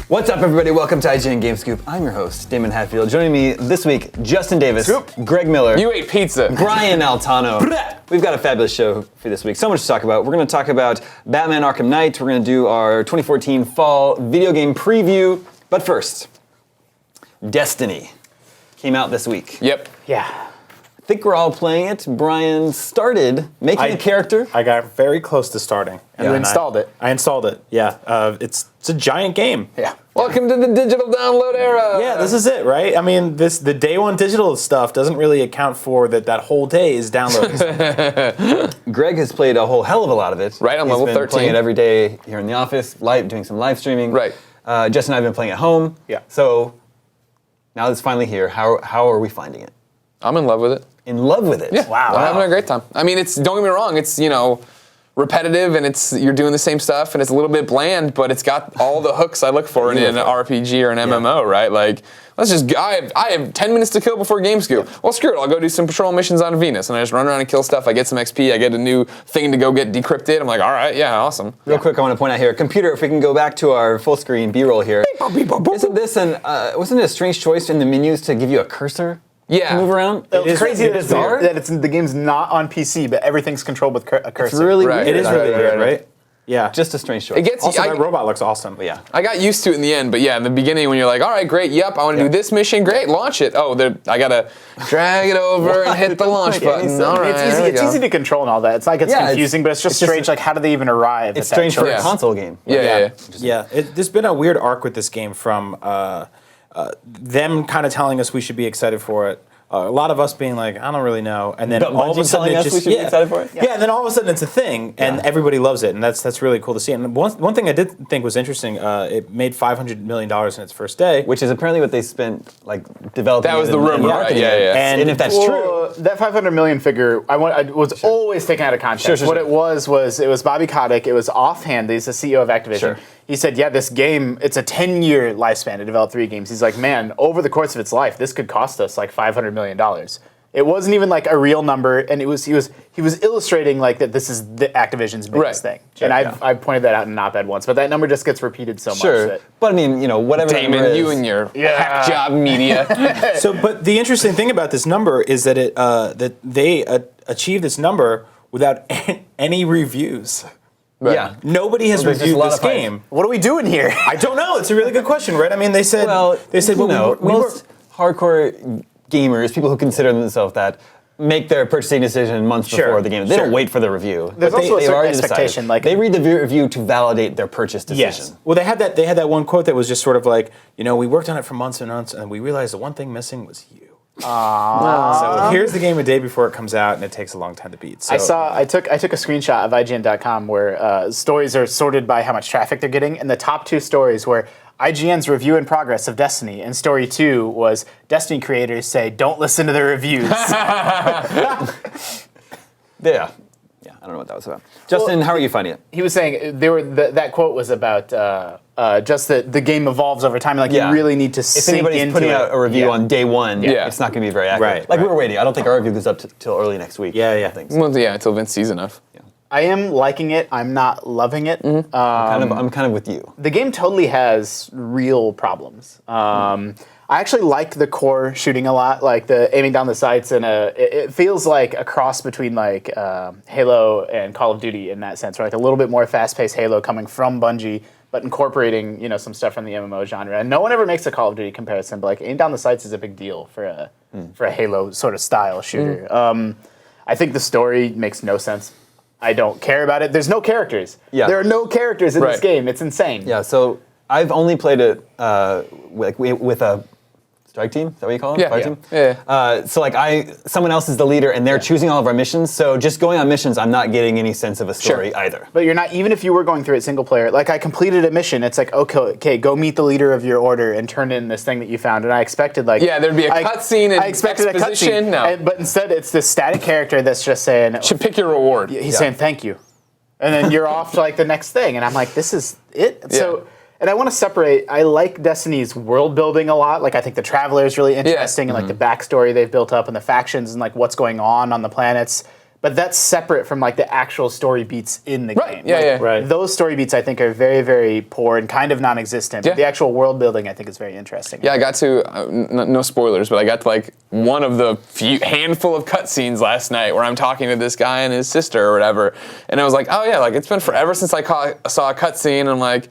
What's up, everybody? Welcome to IGN Game Scoop. I'm your host, Damon Hatfield. Joining me this week, Justin Davis, Scoop. Greg Miller, You ate pizza. Brian Altano. We've got a fabulous show for this week. So much to talk about. We're going to talk about Batman Arkham Knight. We're going to do our 2014 fall video game preview. But first, Destiny came out this week. Yep. Yeah. I think we're all playing it. Brian started making a character. I got very close to starting. You installed it. I installed it, yeah. It's a giant game. Yeah. Welcome to the digital download era. Yeah, this is it, right? I mean, the day one digital stuff doesn't really account for that whole day is downloads. Greg has played a whole hell of a lot of it. Right, I'm He's level been 13. playing it every day here in the office, doing some live streaming. Right. Justin and I have been playing at home. Yeah. So now that it's finally here, how are we finding it? I'm in love with it. In love with it. Yeah. Wow. I'm having a great time. I mean, don't get me wrong, it's, repetitive and you're doing the same stuff and it's a little bit bland, but it's got all the hooks I look for in an RPG or an MMO, right? Like, I have 10 minutes to kill before Game Scoop. Well, screw it, I'll go do some patrol missions on Venus and I just run around and kill stuff. I get some XP, I get a new thing to go get decrypted. I'm like, all right, yeah, awesome. Real quick, I want to point out here, computer, if we can go back to our full screen B-roll here. Isn't this wasn't it a strange choice in the menus to give you a cursor? Yeah. To move around? It's crazy bizarre. that the game's not on PC, but everything's controlled with a cursor. It's really Right. weird. It is really weird, right? Yeah. Just a strange choice. It gets Also, I, that robot looks awesome. Yeah. I got used to it in the end, but yeah, in the beginning when you're like, all right, great, yep, I want to do this mission, great, launch it. Oh, I gotta drag it over and hit the launch button. All right, It's easy to control and all that. It's like it's Yeah, confusing, but it's just strange. Like, how do they even arrive? It's at that strange for choice? a console game. Yeah. Yeah, there's been a weird arc with this game from them kind of telling us we should be excited for it. A lot of us being like, I don't really know, and then But all of a Bungie sudden telling it us just we should be excited for it? Yeah, and then all of a sudden it's a thing, and everybody loves it, and that's really cool to see. And one thing I did think was interesting, it made $500 million in its first day. Which is apparently what they spent developing. That was it the and rumor, right? marketing Yeah, it. yeah. And if that's true, That 500 million figure, I was always taken out of context. Sure. What it was Bobby Kotick. It was offhand. He's the CEO of Activision. Sure. He said, yeah, this game, it's a 10-year lifespan to develop 3 games. He's like, man, over the course of its life, this could cost us like $500 million. It wasn't even like a real number, and he was illustrating like that this is the Activision's biggest thing. Sure, and I've pointed that out in an op-ed once, but that number just gets repeated so much. sure. But I mean, whatever the number Damon, is, you and your hack job media. But the interesting thing about this number is that that they achieved this number without any reviews. Yeah. Nobody has there's just reviewed a lot this of hype. game. What are we doing here? I don't know. It's a really good question, right? I mean, they said Well, most hardcore gamers, people who consider themselves that, make their purchasing decision months before the game. They don't wait for the review. There's But also a they've certain already expectation, decided. like- they read the review to validate their purchase decision. Yes. Well, they had that one quote that was just sort of like, we worked on it for months and months, and we realized the one thing missing was you. So here's the game a day before it comes out, and it takes a long time to beat. So, I took a screenshot of IGN.com where stories are sorted by how much traffic they're getting, and the top 2 stories were IGN's review in progress of Destiny, and story 2 was Destiny creators say don't listen to the reviews. Yeah. I don't know what that was about. Justin, how are you finding it? He was saying that quote was about just that the game evolves over time. Like Yeah. you really need to If sink anybody's into putting it. out a review on day one, Yeah. it's not going to be very accurate. Right, We're waiting. I don't think our review goes up till early next week. Yeah. I think. Well, yeah, until Vince sees enough. I am liking it. I'm not loving it. I'm kind of with you. The game totally has real problems. I actually like the core shooting a lot, like the aiming down the sights, and it feels like a cross between like Halo and Call of Duty in that sense, right? Like a little bit more fast-paced Halo coming from Bungie, but incorporating some stuff from the MMO genre. And no one ever makes a Call of Duty comparison, but like aim down the sights is a big deal for a Halo sort of style shooter. I think the story makes no sense. I don't care about it. There's no characters. Yeah. There are no characters in this Right. game. It's insane. Yeah, so I've only played it with a strike team. Is that what you call it? Yeah. Fire Yeah. team? Yeah. So someone else is the leader, and they're choosing all of our missions. So just going on missions, I'm not getting any sense of a story either. But you're not, even if you were going through it single player, like I completed a mission, it's like, okay, go meet the leader of your order and turn in this thing that you found. And I expected like... Yeah, there'd be a cutscene and I expected exposition. a No. cutscene. But instead it's this static character that's just saying... Should pick your reward. He's saying thank you. And then you're off to like the next thing. And I'm like, this is it? Yeah. So... And I want to separate, I like Destiny's world building a lot. Like I think the Traveler is really interesting and like the backstory they've built up and the factions and like what's going on the planets. But But that's separate from like the actual story beats in the Right, game. yeah, Like, yeah. Right. Those story beats I think are very, very poor and kind of non-existent. Yeah. But the actual world building I think is very interesting. Yeah, I got to no spoilers, but I got to like one of the few handful of cutscenes last night where I'm talking to this guy and his sister or whatever, and I was like, oh yeah, like it's been forever since I saw a cutscene, and I'm like,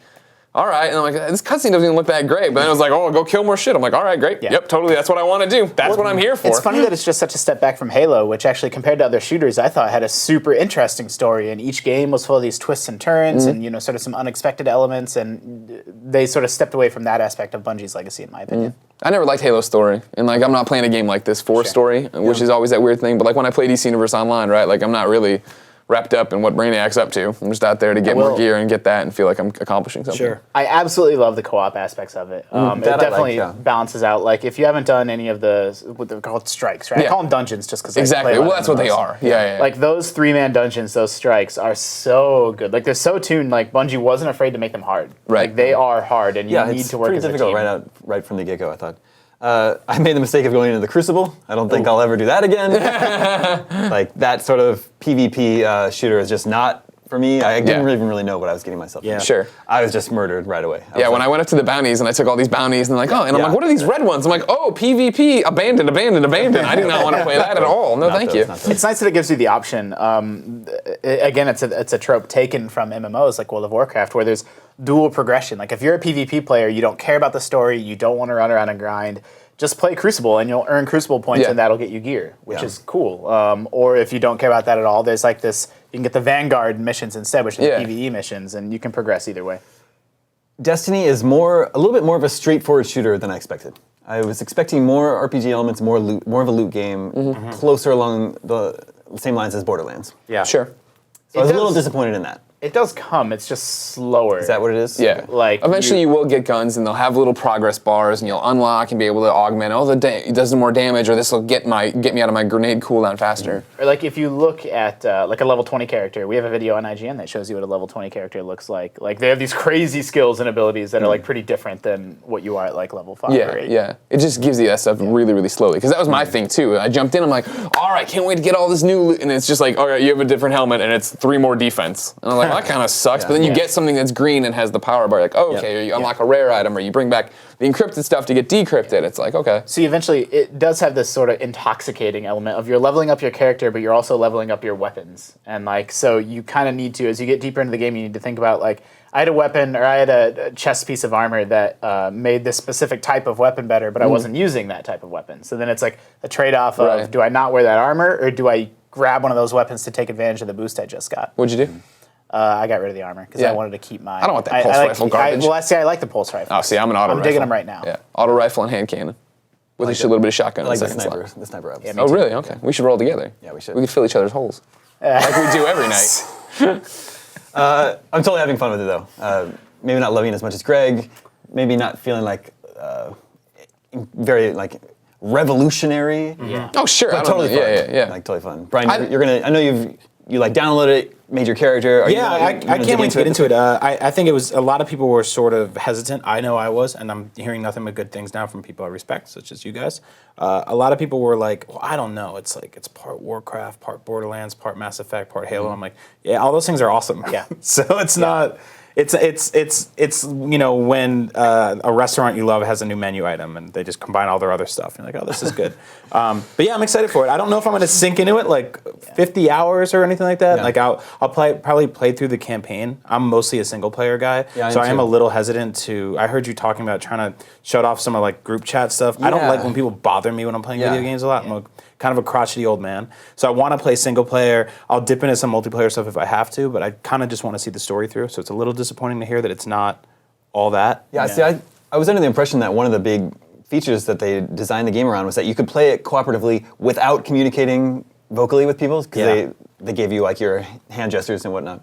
all right, and I'm like, this cutscene doesn't even look that great, but then I was like, oh, go kill more shit. I'm like, all right, great, Yeah. yep, totally, that's what I want to do. That's what I'm here for. It's funny that it's just such a step back from Halo, which actually compared to other shooters, I thought had a super interesting story, and each game was full of these twists and turns, and sort of some unexpected elements, and they sort of stepped away from that aspect of Bungie's legacy, in my opinion. I never liked Halo's story, and like I'm not playing a game like this for story, which is always that weird thing. But like when I play DC Universe Online, right? Like I'm not really wrapped up in what Brainiac's up to. I'm just out there to get more gear and get that and feel like I'm accomplishing something. Sure. I absolutely love the co-op aspects of it. It that I like, definitely yeah. balances out. Like if you haven't done any of the what they're called strikes, right? I Yeah. call them dungeons just because Exactly. Well, that's what they are. Yeah. Like those 3-man dungeons, those strikes are so good. Like they're so tuned. Like Bungie wasn't afraid to make them hard. Right. Like they are hard, and you Yeah, need it's to work pretty as a difficult team. right from the get-go, I thought. I made the mistake of going into the Crucible. I don't think I'll ever do that again. Like, that sort of PvP shooter is just not for me. I didn't even really know what I was getting myself into. Sure. I was just murdered right away. Yeah, when I went up to the bounties and I took all these bounties and they're like, oh, and I'm like, what are these red ones? I'm like, oh, PvP, abandoned. I do not want to play that at all. No, thank you. It's nice that it gives you the option. Again, it's a trope taken from MMOs like World of Warcraft, where there's dual progression. Like if you're a PvP player, you don't care about the story, you don't want to run around and grind. Just play Crucible, and you'll earn Crucible points, Yeah. and that'll get you gear, which is cool. Or if you don't care about that at all, there's like this. You can get the Vanguard missions instead, which are the PvE missions, and you can progress either way. Destiny is a little bit more of a straightforward shooter than I expected. I was expecting more RPG elements, more loot, more of a loot game, closer along the same lines as Borderlands. Yeah. Sure. So I was a does- little disappointed in that. It does come. It's just slower. Is that what it is? Yeah. Like, eventually you will get guns and they'll have little progress bars and you'll unlock and be able to augment. Oh, it does more damage, or this will get me out of my grenade cooldown faster. Or like if you look at like a level 20 character, we have a video on IGN that shows you what a level 20 character looks like. Like they have these crazy skills and abilities that are like pretty different than what you are at like level 5 Yeah, or 8. yeah. It just gives you that stuff really, really slowly. Because that was my thing too. I jumped in, I'm like, all right, can't wait to get all this new loot. And it's just like, all right, you have a different helmet and it's 3 more defense. And I'm like, well, that kind of sucks. But then you get something that's green and has the power bar. Like, oh, okay, or you unlock a rare item, or you bring back the encrypted stuff to get decrypted. It's like, okay. So eventually it does have this sort of intoxicating element of you're leveling up your character, but you're also leveling up your weapons. And like, so you kind of need to, as you get deeper into the game, you need to think about like, I had a weapon, or I had a chest piece of armor that made this specific type of weapon better, but I wasn't using that type of weapon. So then it's like a trade-off of, do I not wear that armor, or do I grab one of those weapons to take advantage of the boost I just got? What'd you do? I got rid of the armor because I wanted to keep my. I don't want that pulse rifle garbage. I like the pulse rifle. Oh, see, I'm an auto rifle. I'm digging them right now. Yeah, auto rifle and hand cannon. With a little bit of shotgun I like in the the second slot. sniper option. Yeah, me Oh, too. really? Okay. We should roll together. Yeah, we should. We could fill each other's holes. Like we do every night. I'm totally having fun with it though. Maybe not loving it as much as Greg. Maybe not feeling like very like revolutionary. Yeah. Oh, sure. But I don't totally know. fun. Yeah. Like totally fun. Brian, you're gonna. I know you like downloaded it, made your character. Are Yeah, you gonna I can't wait to get into it. I think it was a lot of people were sort of hesitant. I know I was, and I'm hearing nothing but good things now from people I respect, such as you guys. A lot of people were like, "Well, I don't know. It's like it's part Warcraft, part Borderlands, part Mass Effect, part Halo." I'm like, "Yeah, all those things are awesome." Yeah. So it's not. It's you know when a restaurant you love has a new menu item and they just combine all their other stuff. And you're like, oh, this is good. But yeah, I'm excited for it. I don't know if I'm going to sink into it like 50 hours or anything like that. Yeah. Like I'll probably play through the campaign. I'm mostly a single player guy, Yeah, so I am too. a little hesitant to. I heard you talking about trying to shut off some of like group chat stuff. I don't Yeah. like when people bother me when I'm playing Yeah. video games a lot. I'm kind of a crotchety old man, so I want to play single player. I'll dip into some multiplayer stuff if I have to, but I kind of just want to see the story through. So it's a little disappointing to hear that it's not all that. Yeah, see, I was under the impression that one of the big features that they designed the game around was that you could play it cooperatively without communicating vocally with people, because they gave you like your hand gestures and whatnot.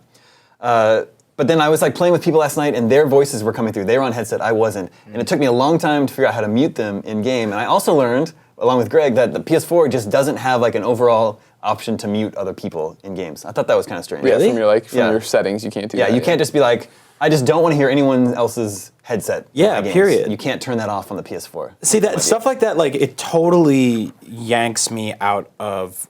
But then I was like playing with people last night and their voices were coming through. They were on headset, I wasn't. And it took me a long time to figure out how to mute them in game. And I also learned, along with Greg, that the PS4 just doesn't have like an overall option to mute other people in games. I thought that was kind of strange. Yeah, from your Yeah. settings, you can't do that. Yeah, you can't just be like, I just don't want to hear anyone else's headset. Yeah, games. period. You can't turn that off on the PS4. See that stuff like that, like it totally yanks me out of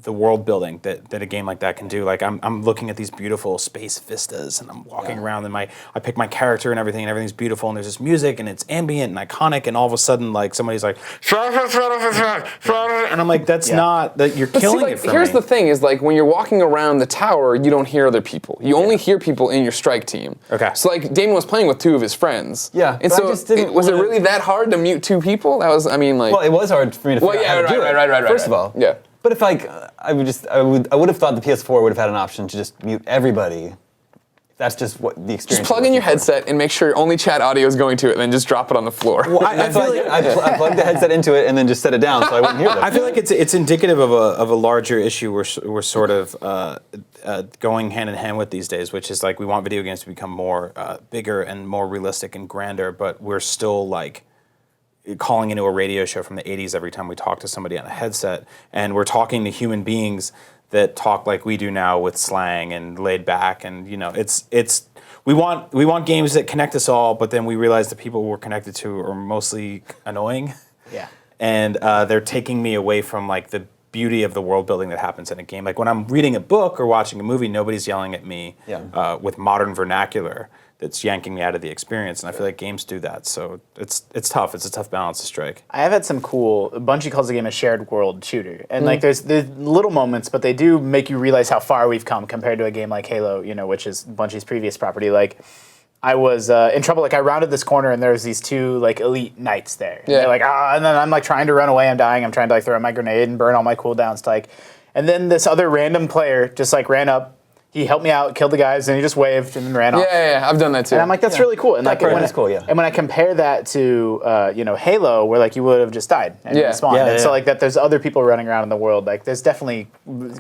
the world building that a game like that can do. Like I'm looking at these beautiful space vistas, and I'm walking around, and I pick my character and everything's beautiful, and there's this music, and it's ambient and iconic, and all of a sudden, like somebody's like, and I'm like, that's not that you're killing it for here's me. the thing: is like when you're walking around the tower, you don't hear other people. You only hear people in your strike team. Okay. So like Damon was playing with 2 of his friends. Yeah, And but I so just didn't was it wanna- really that hard to mute 2 people? That was, I mean, like. Well, it was hard for me to figure out how to do it. Right. First of all, Yeah. But if I would have thought the PS4 would have had an option to just mute everybody. That's just what the experience. Just plug in your headset and make sure only chat audio is going to it, and then just drop it on the floor. Well, I That's feel what like I plugged the headset into it and then just set it down so I wouldn't hear them. I feel like it's indicative of a larger issue we're sort of going hand in hand with these days, which is like we want video games to become more bigger and more realistic and grander, but we're still like calling into a radio show from the 80s every time we talk to somebody on a headset, and we're talking to human beings that talk like we do now with slang and laid back, and you know it's we want games that connect us all, but then we realize the people we're connected to are mostly annoying. Yeah. And they're taking me away from like the beauty of the world building that happens in a game. Like when I'm reading a book or watching a movie, nobody's yelling at me with modern vernacular that's yanking me out of the experience. And I feel like games do that. So it's tough. It's a tough balance to strike. I have had some cool. Bungie calls the game a shared world shooter, and like there's little moments, but they do make you realize how far we've come compared to a game like Halo, you know, which is Bungie's previous property. Like I was in trouble. Like I rounded this corner, and there was these 2 like elite knights there. And they're like and then I'm like trying to run away. I'm dying. I'm trying to like throw my grenade and burn all my cooldowns. To, like, and then this other random player just like ran up. He helped me out, killed the guys, and he just waved and then ran off. Yeah, I've done that too. And I'm like, that's really cool. And like, part is cool, yeah. And when I compare that to, Halo, where like you would have just died and respawned, and so like that, there's other people running around in the world. Like, there's definitely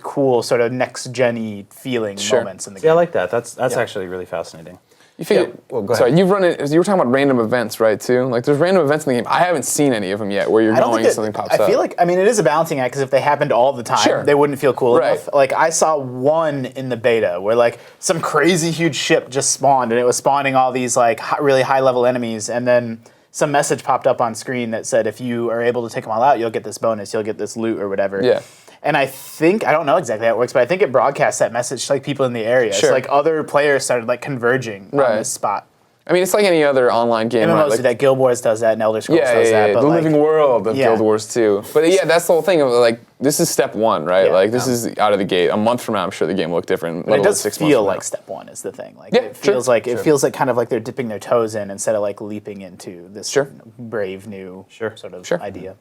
cool sort of next gen-y feeling moments in the game. Yeah, I like that. That's actually really fascinating. You figure, well, go sorry, ahead. you've run it. You were talking about random events, right? Too. Like, there's random events in the game. I haven't seen any of them yet, where you're I don't going think and something pops I up. feel like, I mean, it is a balancing act, because if they happened all the time, Sure. they wouldn't feel cool Right. enough. Like, I saw one in the beta where like some crazy huge ship just spawned, and it was spawning all these like really high level enemies, and then some message popped up on screen that said, if you are able to take them all out, you'll get this bonus, you'll get this loot or whatever. Yeah. And I don't know exactly how it works, but I think it broadcasts that message to like people in the area. Sure. So like other players started like converging on Right. this spot. I mean, it's like any other online game. MMOs right? Like, do that, Guild Wars does that, and Elder Scrolls does that. The But like, living world of yeah. Guild Wars 2. But yeah, that's the whole thing of like, this is step 1, right? Yeah. Like, this is out of the gate. A month from now, I'm sure the game will look different. But it does 6 months feel from like now. step 1 is the thing. Like Yeah, it feels sure. like it feels like kind of like they're dipping their toes in instead of like leaping into this Sure. brave new sort of Sure. idea.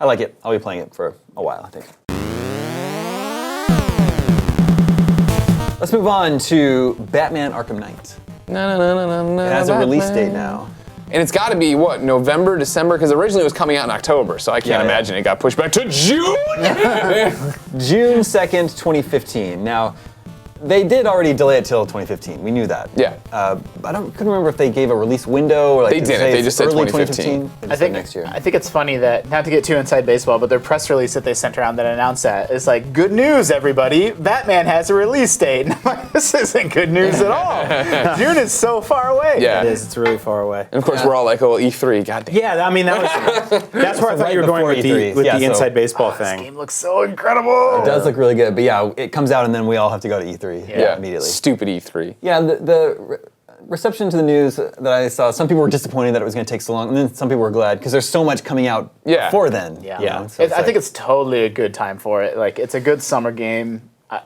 I like it. I'll be playing it for a while, I think. Let's move on to Batman Arkham Knight. It has a release date now. And it's got to be, what, November, December? Because originally it was coming out in October, so I can't imagine it got pushed back to June! June 2nd, 2015. Now, they did already delay it till 2015. We knew that. Yeah. Couldn't remember if they gave a release window or like They did didn't. say They it's just said early 2015. They just I said think next year. I think it's funny that, not to get too inside baseball, but their press release that they sent around that announced that is like, good news, everybody! Batman has a release date. And I'm like, this isn't good news at all. June is so far away. Yeah. It is. It's really far away. And of course, we're all like, oh, E3, goddamn. Yeah, I mean that's where I thought right you were going before with E3. the Yeah, so- inside baseball This thing. game looks so incredible. It does look really good, but yeah, it comes out and then we all have to go to E3 Yeah. immediately. Stupid E3. Yeah, the reception to the news that I saw, some people were disappointed that it was going to take so long, and then some people were glad because there's so much coming out before then. Yeah, you know? So I think it's totally a good time for it. Like, it's a good summer game. I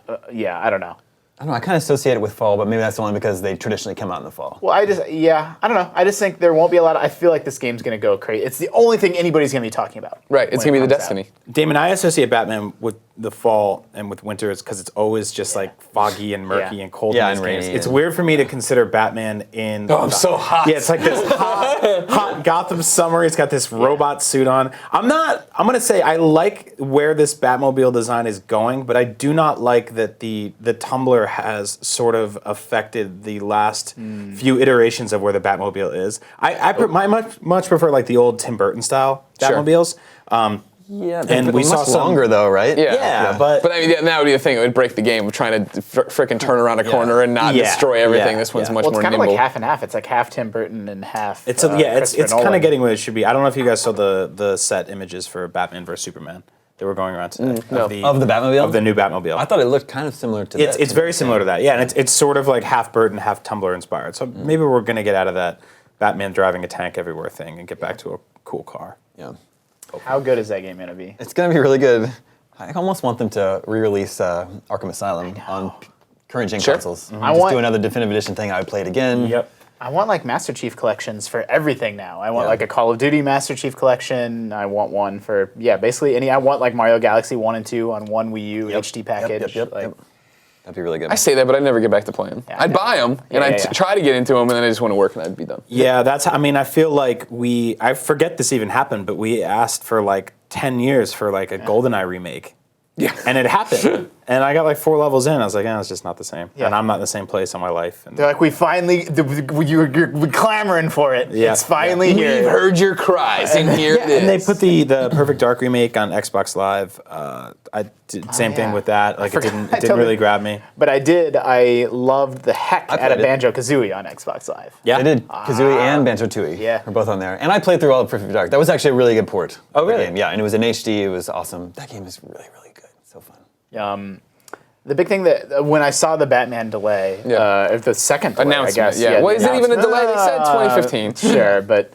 don't know. I don't know, I kind of associate it with fall, but maybe that's only because they traditionally come out in the fall. Well, I don't know. I just think there won't be a lot of, I feel like this game's going to go crazy. It's the only thing anybody's going to be talking about. Right, it's when going to it be the comes out. Destiny. Damon, I associate Batman with the fall and with winter is because it's always just like foggy and murky and cold. Yeah, in these and games. rainy It's and- weird for me to consider Batman in. Oh, I'm so hot. Yeah, it's like this hot Gotham summer. He's got this robot suit on. I'm gonna say I like where this Batmobile design is going, but I do not like that the Tumblr has sort of affected the last few iterations of where the Batmobile is. I much prefer like the old Tim Burton style Sure. Batmobiles. Yeah, And we saw much some longer though, right? Yeah, but I mean, that would be the thing. It would break the game of trying to frickin' turn around a corner and not Yeah. destroy everything. Yeah. This one's Yeah. much Well, it's more kind of nimble. like half and half. It's like half Tim Burton and half. it's it's Christopher kind Nolan. of getting what it should be. I don't know if you guys saw the set images for Batman vs Superman. They were going around today no. Of the Batmobile? of the new Batmobile. I thought it looked kind of similar to that. It's very similar to that. Yeah, and it's sort of like half Burton, half Tumblr inspired. So maybe we're gonna get out of that Batman driving a tank everywhere thing and get back to a cool car. Yeah. How good is that game going to be? It's going to be really good. I almost want them to re-release Arkham Asylum on current gen consoles. I Just want- do another definitive edition thing. I would play it again. Yep. I want like Master Chief collections for everything now. I want like a Call of Duty Master Chief collection. I want one for basically any. I want like Mario Galaxy 1 and 2 on one Wii U HD package. Yep. Like, That'd be really good. I say that, but I'd never get back to playing. Yeah, I'd yeah. buy them, Yeah, and I'd yeah. try to get into them, and then I just wouldn't work, and I'd be done. Yeah, I mean, I feel like I forget this even happened, but we asked for like 10 years for like a GoldenEye remake. Yeah. And it happened. And I got like 4 levels in. I was like, it's just not the same. Yeah. And I'm not in the same place in my life. And they're like, we finally, you're clamoring for it. Yeah. It's finally We've here. heard your cries, and here it is. And they put the Perfect Dark remake on Xbox Live. I did same thing yeah. with that. Like it forgot. didn't I totally- really grab me. But I loved the heck out played of it. Banjo-Kazooie on Xbox Live. Yeah. I did. Kazooie and Banjo-Tooie Yeah. are both on there. And I played through all of Perfect Dark. That was actually a really good port. Oh, of the really? game. Yeah, and it was in HD. It was awesome. That game is really, really good. So fun. The big thing that when I saw the Batman delay, the second delay, Announcement, I guess. yeah. Well, is it even a announcement. delay? They said 2015. Sure, but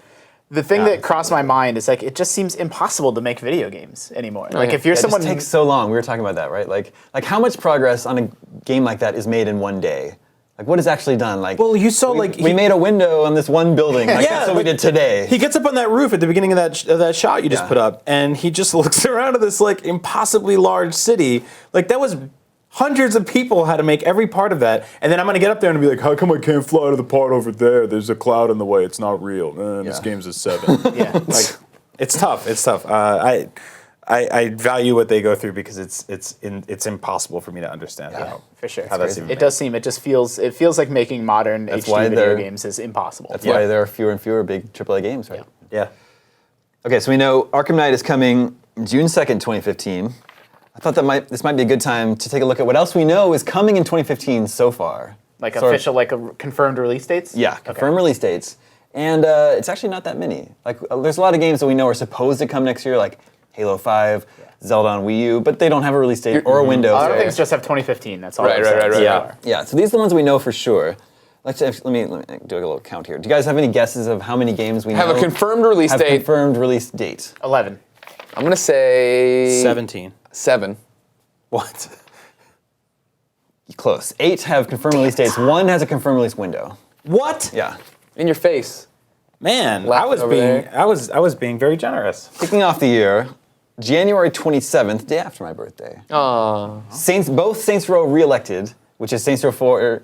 the thing that crossed my mind is like it just seems impossible to make video games anymore. Like yeah. if you're It someone just takes so long. We were talking about that, right? Like how much progress on a game like that is made in one day? Like what is actually done? Like Well, you saw like we made a window on this one building. Like, that's what we did today. He gets up on that roof at the beginning of that shot you just Yeah. put up, and he just looks around at this like impossibly large city. Like that was hundreds of people had to make every part of that, and then I'm gonna get up there and be like, how come I can't fly to the part over there? There's a cloud in the way. It's not real. This Yeah. game's a 7. yeah. Like it's tough. It's tough. I value what they go through because it's impossible for me to understand how. For sure. How that's even It does seem it feels like making modern That's HD why video they're- games is impossible. That's why there are fewer and fewer big AAA games, right? Yeah. Okay, so we know Arkham Knight is coming June 2nd, 2015. I thought this might be a good time to take a look at what else we know is coming in 2015 so far. Like Sort of- official, like a confirmed release dates. Yeah, confirmed release dates. And it's actually not that many. Like, there's a lot of games that we know are supposed to come next year, like Halo 5, Zelda on Wii U, but they don't have a release date or a window. A lot of so- things just have 2015. That's all. Right, I'm right, saying right, so right, Yeah. far. Yeah, so these are the ones we know for sure. Let me do a little count here. Do you guys have any guesses of how many games we Have know a confirmed release have date. confirmed release date? 11. I'm gonna say 17. 7. What? Close. 8 have confirmed release dates. 1 has a confirmed release window. What? Yeah. In your face. Man, I Laughing was over being there. I was being very generous. Kicking off the year, January 27th, day after my birthday. Aww. Both Saints Row re-elected, which is Saints Row 4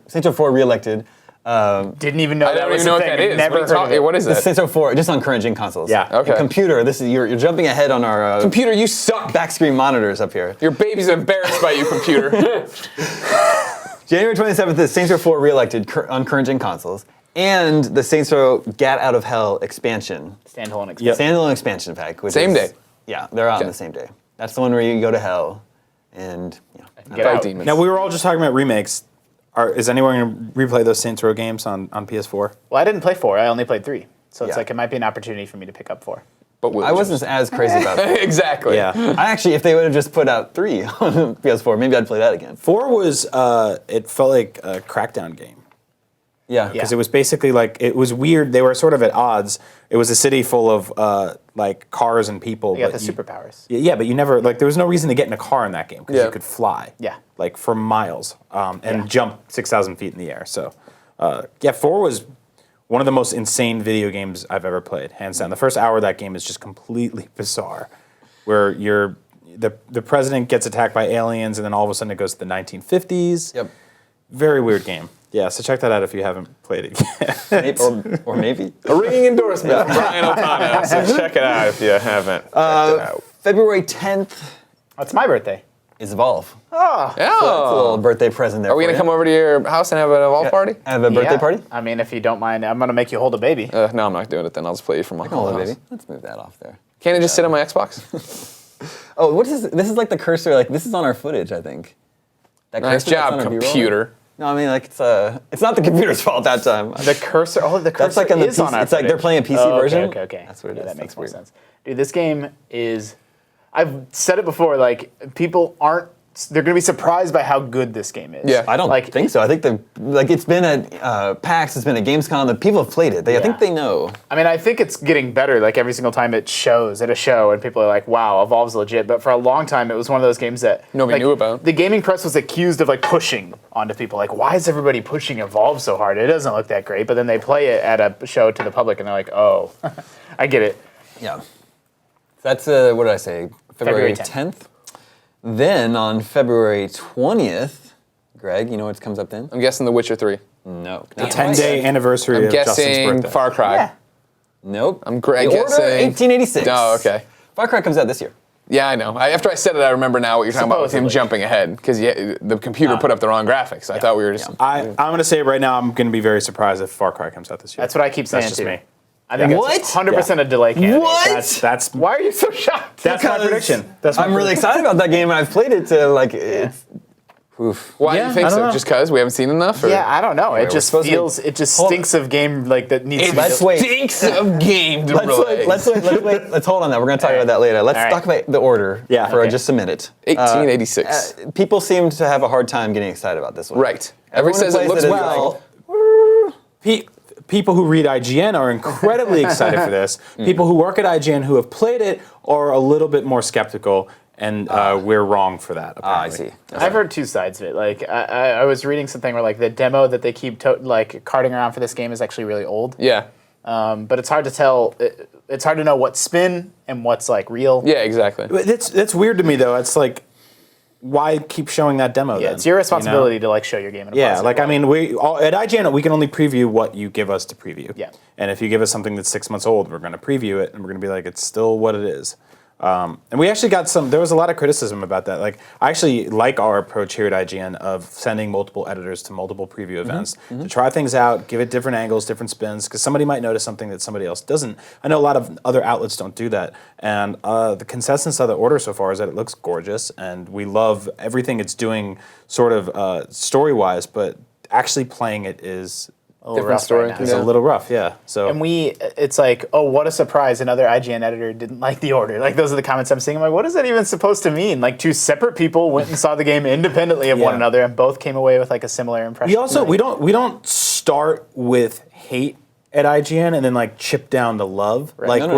re-elected. Didn't even know I that don't was even know a what thing. that is. Never heard of it. What is The that? Saints Row 4, just on current gen consoles. Yeah. Okay. And computer, you're jumping ahead on our Computer, you suck. back screen monitors up here. Your baby's embarrassed by you, computer. January 27th is Saints Row 4 re-elected on current gen consoles, and the Saints Row Gat Out of Hell expansion. Standalone experience. Yep. Standalone expansion pack. Which Same is- day. Yeah, they're out on Okay. the same day. That's the one where you go to hell, and Get Fight out. demons. Now we were all just talking about remakes. Is anyone going to replay those Saints Row games on PS4? Well, I didn't play 4. I only played 3. So it's Yeah. like it might be an opportunity for me to pick up 4. But will I wasn't as crazy about it. exactly. Yeah. I actually, if they would have just put out 3 on PS4, maybe I'd play that again. 4 was it felt like a Crackdown game. Yeah. Because it was basically like, it was weird. They were sort of at odds. It was a city full of like cars and people. You got but the superpowers. Yeah, but you never, like, there was no reason to get in a car in that game because Yeah. you could fly. Yeah. Like for miles and Yeah. jump 6,000 feet in the air. So, 4 was one of the most insane video games I've ever played, hands down. The first hour of that game is just completely bizarre, where the president gets attacked by aliens and then all of a sudden it goes to the 1950s. Yep. Very weird game. Yeah, so check that out if you haven't played it yet. Or maybe. A ringing endorsement from Brian O'Connor. So check it out if you haven't. Checked it out. February 10th That's my birthday. is Evolve. Oh. That's a little birthday present there. Are we for going to you. come over to your house and have an Evolve party? Have a birthday Yeah. party? I mean, if you don't mind, I'm going to make you hold a baby. No, I'm not doing it then. I'll just play you from my Hold on, house. baby. Let's move that off there. Can't it just sit on my Xbox? Oh, what is this? This is like the cursor. Like this is on our footage, I think. That Nice cursor that's job, on our B-roll. computer. No, I mean like it's not the computer's fault that time. The cursor. Oh, the cursor That's like on the is PC. on our It's like they're footage. playing a PC Oh, version. Okay. That's what it is. That makes That's more weird. sense. Dude, this game is. I've said it before. Like people aren't. They're gonna be surprised by how good this game is. Yeah. I don't Like, think so. I think it's been at PAX, it's been at Gamescom. The people have played it. I think they know. I mean, I think it's getting better. Like every single time it shows at a show, and people are like, "Wow, Evolve's legit." But for a long time, it was one of those games that Nobody knew about. The gaming press was accused of like pushing onto people. Like, why is everybody pushing Evolve so hard? It doesn't look that great. But then they play it at a show to the public, and they're like, "Oh, I get it." Yeah. That's what did I say? February February 10th. Then on February 20th, Greg, you know what comes up then? I'm guessing The Witcher 3. No. The 10-day anniversary I'm of Justin's guessing birthday. Far Cry. Yeah. Nope. I'm The Order, guessing 1886. Oh, okay. Far Cry comes out this year. Yeah, I know. After I said it, I remember now what you're talking about with him Supposedly. jumping ahead because the computer put up the wrong graphics. I thought we were just. I'm going to say right now, I'm going to be very surprised if Far Cry comes out this year. That's what I keep saying That's just too. me. I think What? it's 100% a delay candidate. What? That's Why are you so shocked? That's my Because prediction. That's my I'm really excited about that game, and I've played it to like. It's, oof. Why do Yeah, you think I don't so? know. Just because we haven't seen enough? Or? Yeah, I don't know. It we're just supposed to be- feels. It just Hold on. stinks of game like that needs to be. Let's wait. Stinks of game delay. Let's wait. Let's hold on that. We're going to talk about that later. Let's All right. talk about the order Yeah. for Okay. just a minute. 1886. People seem to have a hard time getting excited about this one. Right. Everyone says it plays looks is well. People who read IGN are incredibly excited for this. People who work at IGN who have played it are a little bit more skeptical, and we're wrong for that. I Apparently. see. I've heard two sides of it. Like I was reading something where like the demo that they keep carting around for this game is actually really old. Yeah. But it's hard to tell. It's hard to know what's spin and what's like real. Yeah, exactly. But that's weird to me though. It's like, why keep showing that demo? Yeah, then, it's your you know? responsibility to like show your game in a Yeah, positive like I way. mean, at IGN we can only preview what you give us to preview. Yeah. And if you give us something that's 6 months old, we're going to preview it, and we're going to be like, it's still what it is. And we actually got there was a lot of criticism about that. Like, I actually like our approach here at IGN of sending multiple editors to multiple preview events to try things out, give it different angles, different spins, because somebody might notice something that somebody else doesn't. I know a lot of other outlets don't do that. And the consensus of the order so far is that it looks gorgeous, and we love everything it's doing sort of story-wise, but actually playing it is a little different rough story. right now. is a little rough, yeah. So And it's like, oh, what a surprise! Another IGN editor didn't like the order. Like those are the comments I'm seeing. I'm like, what is that even supposed to mean? Like two separate people went and saw the game independently of one Yeah. another, and both came away with like a similar impression. we also we don't start with hate at IGN and then like chip down to love. Like No, no.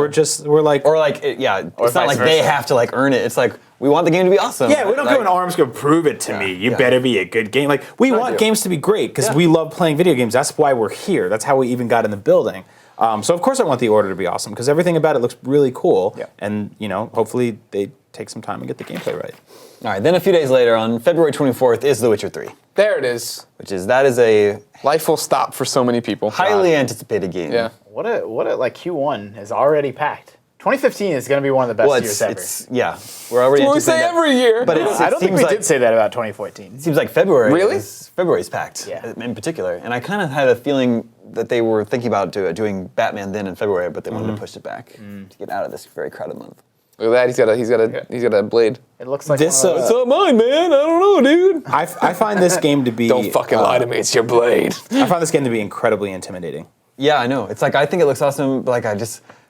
we're like Or like, it's not vice like they versa. have to like earn it. It's like we want the game to be awesome. yeah, we don't like, go in arms go prove it to me. You yeah. better be a good game. Like we want do. games to be great because Yeah. we love playing video games. That's why we're here. That's how we even got in the building. So of course I want the order to be awesome because everything about it looks really cool. Yeah. And hopefully they take some time and get the gameplay right. All right. Then a few days later, on February 24th, is The Witcher 3, There it is. that is a Life will stop for so many people. highly anticipated game. Yeah. what a like Q1 is already packed. 2015 is going to be one of the best Well, years ever. we're already. That's what we say anticipating that. every year. But it I don't think seems we like, did say that about 2014. It seems like February. Really? February's packed. Yeah. In particular, and I kind of had a feeling that they were thinking about doing Batman then in February, but they wanted to push it back to get out of this very crowded month. Look at that. He's got a blade. It looks like This, one of those- It's not mine, man. I don't know, dude. I find this game to be Don't fucking lie to me. It's your blade. I find this game to be incredibly intimidating. Yeah, I know. It's like I think it looks awesome, but like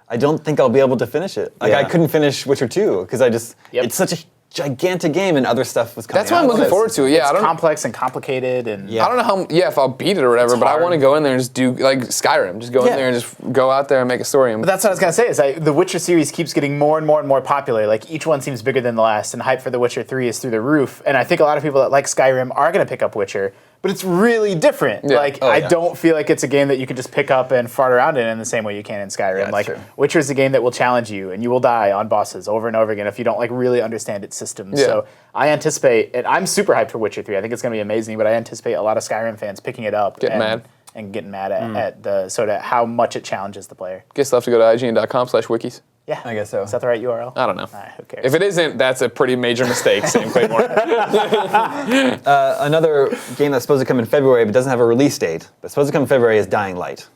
I don't think I'll be able to finish it. Like I Yeah. couldn't finish Witcher 2 because Yep. it's such a gigantic game and other stuff was coming That's what I'm out. looking forward to. Yeah, it's I don't. complex and complicated and Yeah. I don't know if I'll beat it or whatever, but I hard. want to go in there and just do like Skyrim. Just go in Yeah. there and just go out there and make a story. But that's what I was gonna say. Is the Witcher series keeps getting more and more and more popular. Like each one seems bigger than the last, and hype for The Witcher 3 is through the roof. And I think a lot of people that like Skyrim are gonna pick up Witcher, but it's really different. Yeah. Like Oh, I yeah. don't feel like it's a game that you can just pick up and fart around in the same way you can in Skyrim. it's Like true. Witcher is a game that will challenge you, and you will die on bosses over and over again if you don't like really understand its systems. Yeah. So I anticipate, and I'm super hyped for Witcher 3. I think it's gonna be amazing, but I anticipate a lot of Skyrim fans picking it up Getting mad. and getting mad at the sort of how much it challenges the player. Guess I'll have to go to IGN.com/wikis. Yeah, I guess so. Is that the right URL? I don't know. Who cares? If it isn't, that's a pretty major mistake. Sam Claymore. Another game that's supposed to come in February but doesn't have a release date, but supposed to come in February is Dying Light,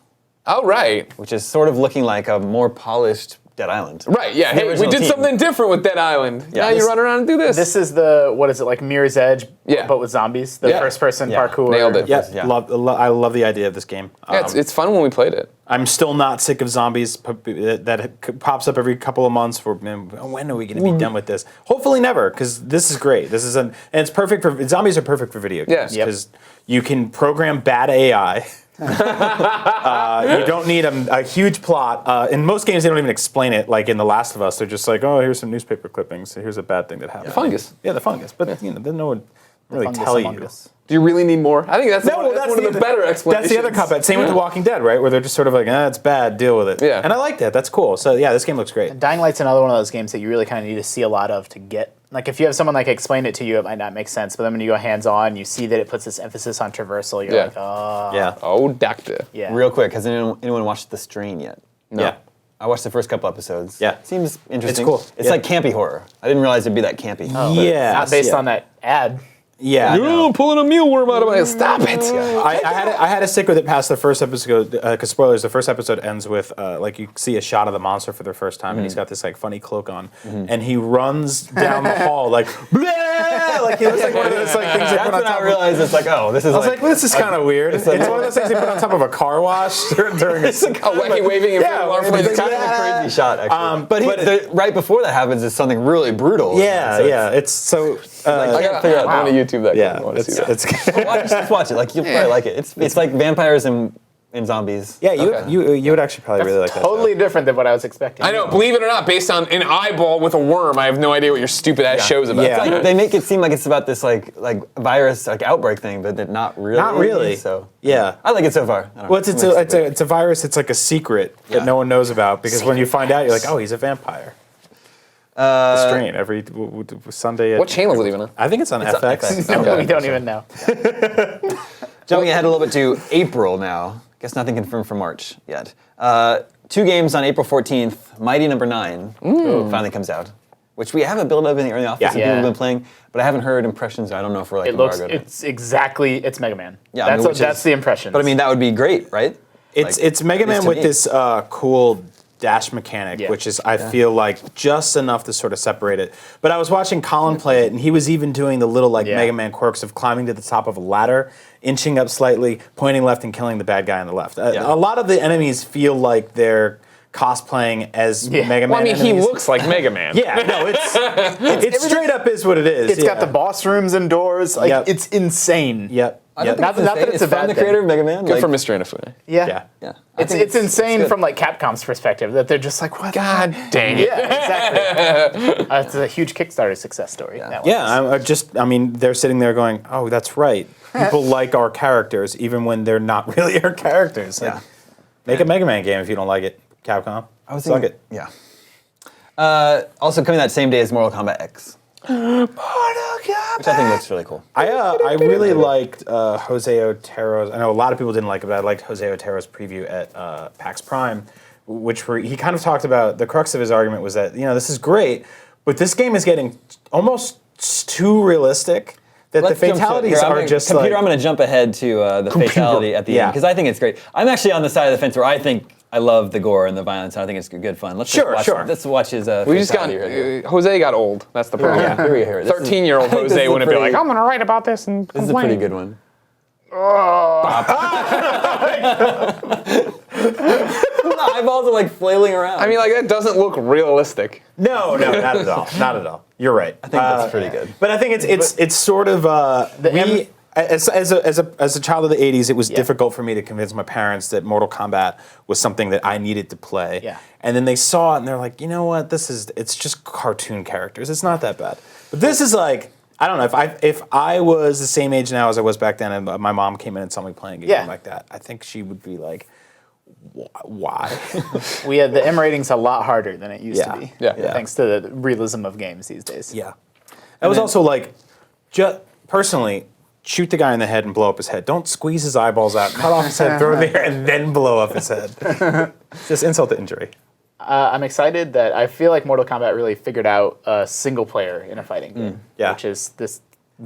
Oh right. which is sort of looking like a more polished Dead Island. Right, yeah. The Hey, we original did team. something different with Dead Island. Yeah. Now you run around and do this. This is the, what is it, like Mirror's Edge, Yeah. but with zombies? The Yeah. first-person Yeah. parkour. Nailed it. Yeah, Yeah. I love the idea of this game. Yeah, it's fun when we played it. I'm still not sick of zombies that pops up every couple of months. For man, when are we going to be done with this? Hopefully never, because this is great. This is and it's perfect for zombies are perfect for video games Yeah. because you can program bad AI. You don't need a huge plot. In most games, they don't even explain it. Like in The Last of Us, they're just like, oh, here's some newspaper clippings. Here's a bad thing that happened. Fungus. Yeah, the fungus. But you know, then no one really Fungus tell among you. us. Do you really need more? I think that's, No, one of the better explanations. That's the other cop out. Same with The Walking Dead, right? Where they're just sort of like, it's bad, deal with it. Yeah. And I like that. That's cool. So yeah, this game looks great. Dying Light's another one of those games that you really kind of need to see a lot of to get. Like if you have someone like explain it to you, it might not make sense. But then when you go hands-on, you see that it puts this emphasis on traversal. You're Yeah. like, oh, Yeah. Oh, doctor. yeah. Real quick, has anyone watched The Strain yet? No. Yeah. I watched the first couple episodes. Yeah. Seems interesting. cool. It's Yeah. like campy horror. I didn't realize it'd be that campy. Yeah. Not based on that ad. Yeah. I know. Oh, pulling a mealworm out of my. Stop it. I had to stick with it past the first episode because spoilers. The first episode ends with like you see a shot of the monster for the first time, and he's got this like funny cloak on, and he runs down the hall like, bleh! Like he looks like one of those like things they That's put on when top I of. realized it's like, oh, this is I was like, well, this is kind of weird. It's one of those things they put on top of a car wash during a A wacky waving in front of alarm it's flames. kind of a crazy shot, actually. but- Right before that happens is something really brutal. Yeah, So yeah. It's so. I gotta figure out. I want to YouTube that. Yeah, I want to see that. it's Just watch it. Like you'll probably like it. It's like vampires and zombies. yeah. Okay. You would actually probably really like that. Totally different than what I was expecting. I know, believe it or not, based on an eyeball with a worm, I have no idea what your stupid ass show's about. Yeah. Like, they make it seem like it's about this like virus like outbreak thing, but not really. Not really. So Yeah. I like it so far. I don't Well, know. it's a virus. It's like a secret that no one knows about because when you find out, you're like, oh, he's a vampire. The Strain every Sunday. What channel is it even on? I think it's on on FX. FX. We don't even know. Jumping ahead a little bit to April now. Guess nothing confirmed for March yet. 2 games on April 14th. Mighty Number 9 finally comes out, which we have a build of in the early office. Yeah. And people have Yeah. been playing, but I haven't heard impressions. I don't know if we're like It looks, embargoed. it's Mega Man. Yeah, I mean, which That's is- the impression. But I mean, that would be great, right? It's Mega at least Man to with me. this cool dash mechanic, Yeah. which is I feel like just enough to sort of separate it. But I was watching Colin play it, and he was even doing the little like Yeah. Mega Man quirks of climbing to the top of a ladder, inching up slightly, pointing left, and killing the bad guy on the left. Yeah. A lot of the enemies feel like they're cosplaying as Mega Man. Well, I mean, he enemies. looks like Mega Man. Yeah, no, it's straight up is what it is. It's got the boss rooms and doors. Like Yep. it's insane. Yep. Yep. Not that it's a from bad the thing. creator of Mega Man. Good like, for Mr. Inafune. Yeah. Yeah. Yeah, I It's think insane good. from like Capcom's perspective that they're just like, what? God dang it. Yeah, exactly. It's a huge Kickstarter success story. that one is. I mean, they're sitting there going, "Oh, that's right. People like our characters, even when they're not really our characters." Like, Yeah. make a Mega Man game if you don't like it, Capcom. I was Suck thinking, it. Yeah. Also coming that same day as Mortal Kombat X. Which I think looks really cool. I really liked Jose Otero's. I know a lot of people didn't like it, but I liked Jose Otero's preview at PAX Prime, he kind of talked about the crux of his argument was that this is great, but this game is getting almost too realistic. That Let's the jump to it. fatalities Here, I'm are gonna- just computer. like I'm going to jump ahead to the fatality at the Yeah. end because I think it's great. I'm actually on the side of the fence where I think I love the gore and the violence. And I think it's good fun. Let's Sure, just watch, sure. Let's watch his. We just got fatality right here. Jose got old. That's the problem. Yeah, here we go. This is- 13-year-old I think this Jose is a wouldn't be pretty- like, I'm gonna write about this and This is a pretty good one. The eyeballs are like flailing around. I mean, like that doesn't look realistic. no, not at all, not at all. You're right. I think that's pretty good. But I think it's sort of as a child of the '80s, it was difficult for me to convince my parents that Mortal Kombat was something that I needed to play. Yeah. And then they saw it and they're like, you know what? It's just cartoon characters. It's not that bad. But this is like, I don't know, if I was the same age now as I was back then, and my mom came in and saw me playing a game like that, I think she would be like, why? We had the M rating's a lot harder than it used to be. Yeah. Thanks to the realism of games these days. Yeah. That was also like, personally, shoot the guy in the head and blow up his head. Don't squeeze his eyeballs out, cut off his head, throw it there, and then blow up his head. Just insult to injury. I'm excited that I feel like Mortal Kombat really figured out a single player in a fighting game. Yeah. Which is this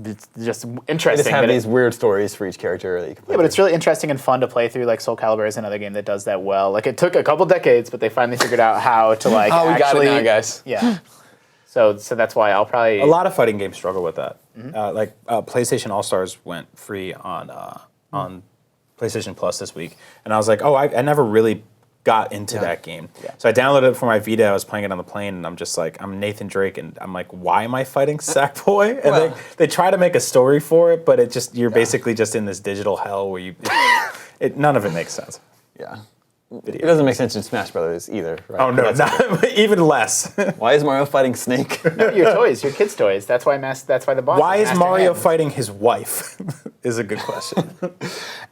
it's just They interesting. just have that these weird stories for each character that you can play. yeah, but it's really interesting and fun to play through. Like Soul Calibur is another game that does that well. Like it took a couple decades, but they finally figured out how to like. Oh, we got it actually, now, guys. Yeah. So that's why I'll probably. A lot of fighting games struggle with that. PlayStation All Stars went free on PlayStation Plus this week, and I was like, oh, I never really got into that game. Yeah. So I downloaded it for my Vita. I was playing it on the plane, and I'm just like, I'm Nathan Drake, and I'm like, why am I fighting Sackboy? And Well- they try to make a story for it, but it just you're basically just in this digital hell where you none of it makes sense. Yeah. It doesn't make sense in Smash Brothers either, right? Oh no, not, even less. Why is Mario fighting Snake? your toys, your kids' toys. That's why the boss. Why is Master Mario Hand. fighting his wife? Is a good question.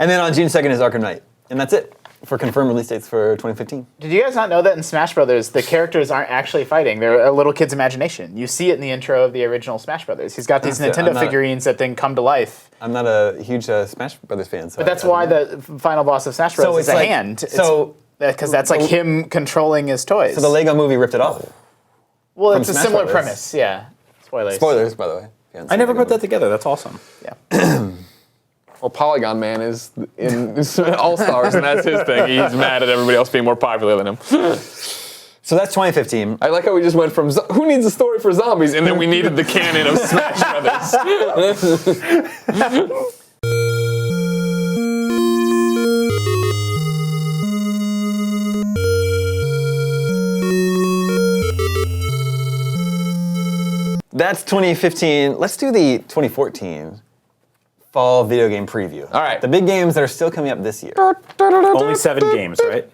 And then on June 2nd is Arkham Knight. And that's it for confirmed release dates for 2015. Did you guys not know that in Smash Brothers the characters aren't actually fighting? They're a little kid's imagination. You see it in the intro of the original Smash Brothers. He's got these That's it. Nintendo I'm not- figurines that then come to life. I'm not a huge Smash Brothers fan, so But that's why the final boss of Smash Bros. So is it's a like- hand. so- Because that's like him controlling his toys. So the Lego movie ripped it off. well, from it's a Smash similar Brothers. premise. Yeah. Spoilers. Spoilers, by the way. I never put that together. That's awesome. Yeah. Well, Polygon Man is in All Stars, and that's his thing. He's mad at everybody else being more popular than him. So that's 2015. I like how we just went from who needs a story for zombies, and then we needed the canon of Smash Brothers. That's 2015. Let's do the 2014 fall video game preview. All right. The big games that are still coming up this year. Only 7 games, right?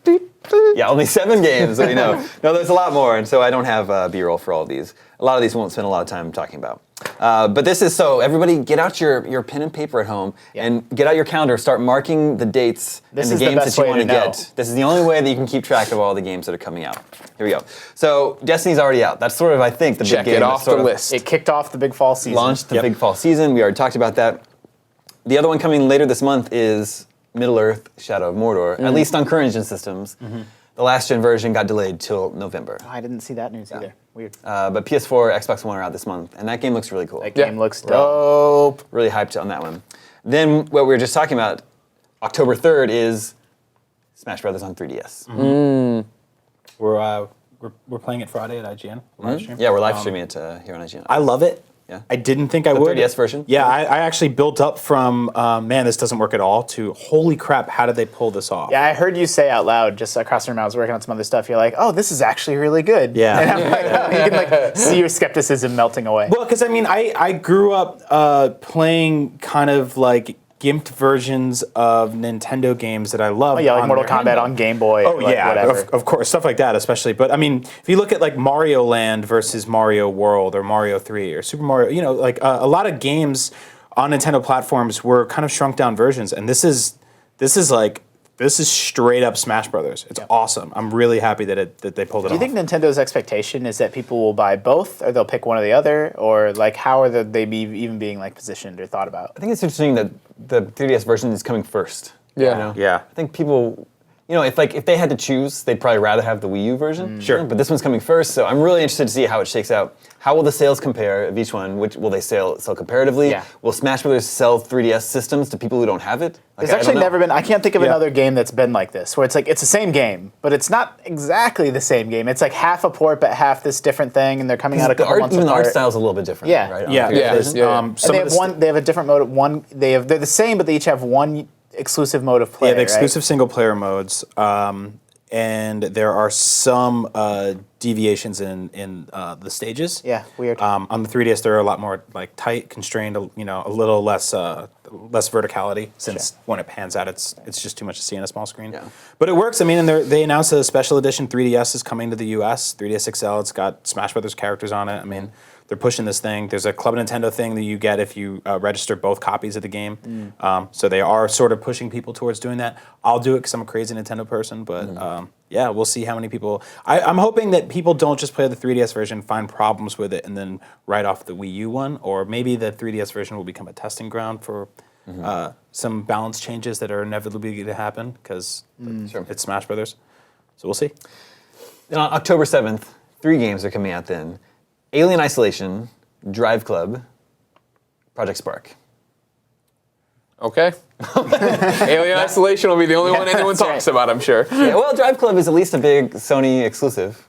Yeah, only 7 games that we know. No, there's a lot more, and so I don't have B-roll for all of these. A lot of these won't spend a lot of time talking about. But this is so, everybody get out your pen and paper at home and get out your calendar, start marking the dates This and is the the games best that you way want to to know. get. This is the only way that you can keep track of all the games that are coming out. Here we go. So Destiny's already out. That's sort of, I think, the Check big game it that off the sort of list. It kicked off the big fall season. launched the Yep. big fall season. We already talked about that. The other one coming later this month is Middle-earth: Shadow of Mordor, at least on current engine systems. The last gen version got delayed till November. I didn't see that news either. Weird. But PS4, Xbox One are out this month, and that game looks really cool. That Yeah. game looks dope. Really hyped on that one. Then what we were just talking about, October 3rd is Smash Brothers on 3DS. We're playing it Friday at IGN. Live stream. Yeah, we're live streaming it here on IGN. I love it. Yeah. I didn't think I would. 3DS version? Yeah, I actually built up from man, this doesn't work at all to holy crap, how did they pull this off? Yeah, I heard you say out loud just across the room. I was working on some other stuff. You're like, "Oh, this is actually really good." Yeah. And I'm like, you can like see your skepticism melting away. Well, because I mean, I grew up playing kind of like gimped versions of Nintendo games that I love. Oh, yeah, like on Mortal their Kombat handheld. on Game Boy. Oh like, yeah, whatever. of course, stuff like that, especially. But I mean, if you look at like Mario Land versus Mario World or Mario 3 or Super Mario, you know, like a lot of games on Nintendo platforms were kind of shrunk down versions, and this is straight up Smash Brothers. It's awesome. I'm really happy that they pulled it Do you off. think Nintendo's expectation is that people will buy both, or they'll pick one or the other, or like how are they even being like positioned or thought about? I think it's interesting that the 3DS version is coming first. Yeah. You know? Yeah. I think people, you know, if they had to choose, they'd probably rather have the Wii U version. Sure. But this one's coming first, so I'm really interested to see how it shakes out. How will the sales compare of each one? Which will they sell comparatively? Yeah. Will Smash Brothers sell 3DS systems to people who don't have it? Like, There's I don't actually know. never been. I can't think of Yeah. another game that's been like this, where it's like it's the same game, but it's not exactly the same game. It's like half a port, but half this different thing, and they're coming out a The couple art, months even the apart. art style's a little bit different. Yeah. Right? on Yeah, the 3DS Yeah. version. Yeah. And Some they of have the one. They have a different mode. They're the same, but they each have one exclusive mode of play. Yeah, the right? exclusive single player modes, and there are some deviations in the stages. Yeah, weird. On the 3DS, they're a lot more like tight, constrained. You know, a little less verticality since when it pans out, it's just too much to see on a small screen. Yeah. But it works. I mean, and they announced a special edition 3DS is coming to the US. 3DS XL. It's got Smash Brothers characters on it. I mean, they're pushing this thing. There's a Club Nintendo thing that you get if you register both copies of the game. So they are sort of pushing people towards doing that. I'll do it because I'm a crazy Nintendo person. But yeah, we'll see how many people. I'm hoping that people don't just play the 3DS version, find problems with it, and then write off the Wii U one. Or maybe the 3DS version will become a testing ground for some balance changes that are inevitably going to happen because it's Smash Brothers. So we'll see. Then on October 7th, 3 games are coming out then. Alien Isolation, Drive Club, Project Spark. Okay. Alien Isolation will be the only one anyone that's talks right. about, I'm sure. Yeah, well, Drive Club is at least a big Sony exclusive.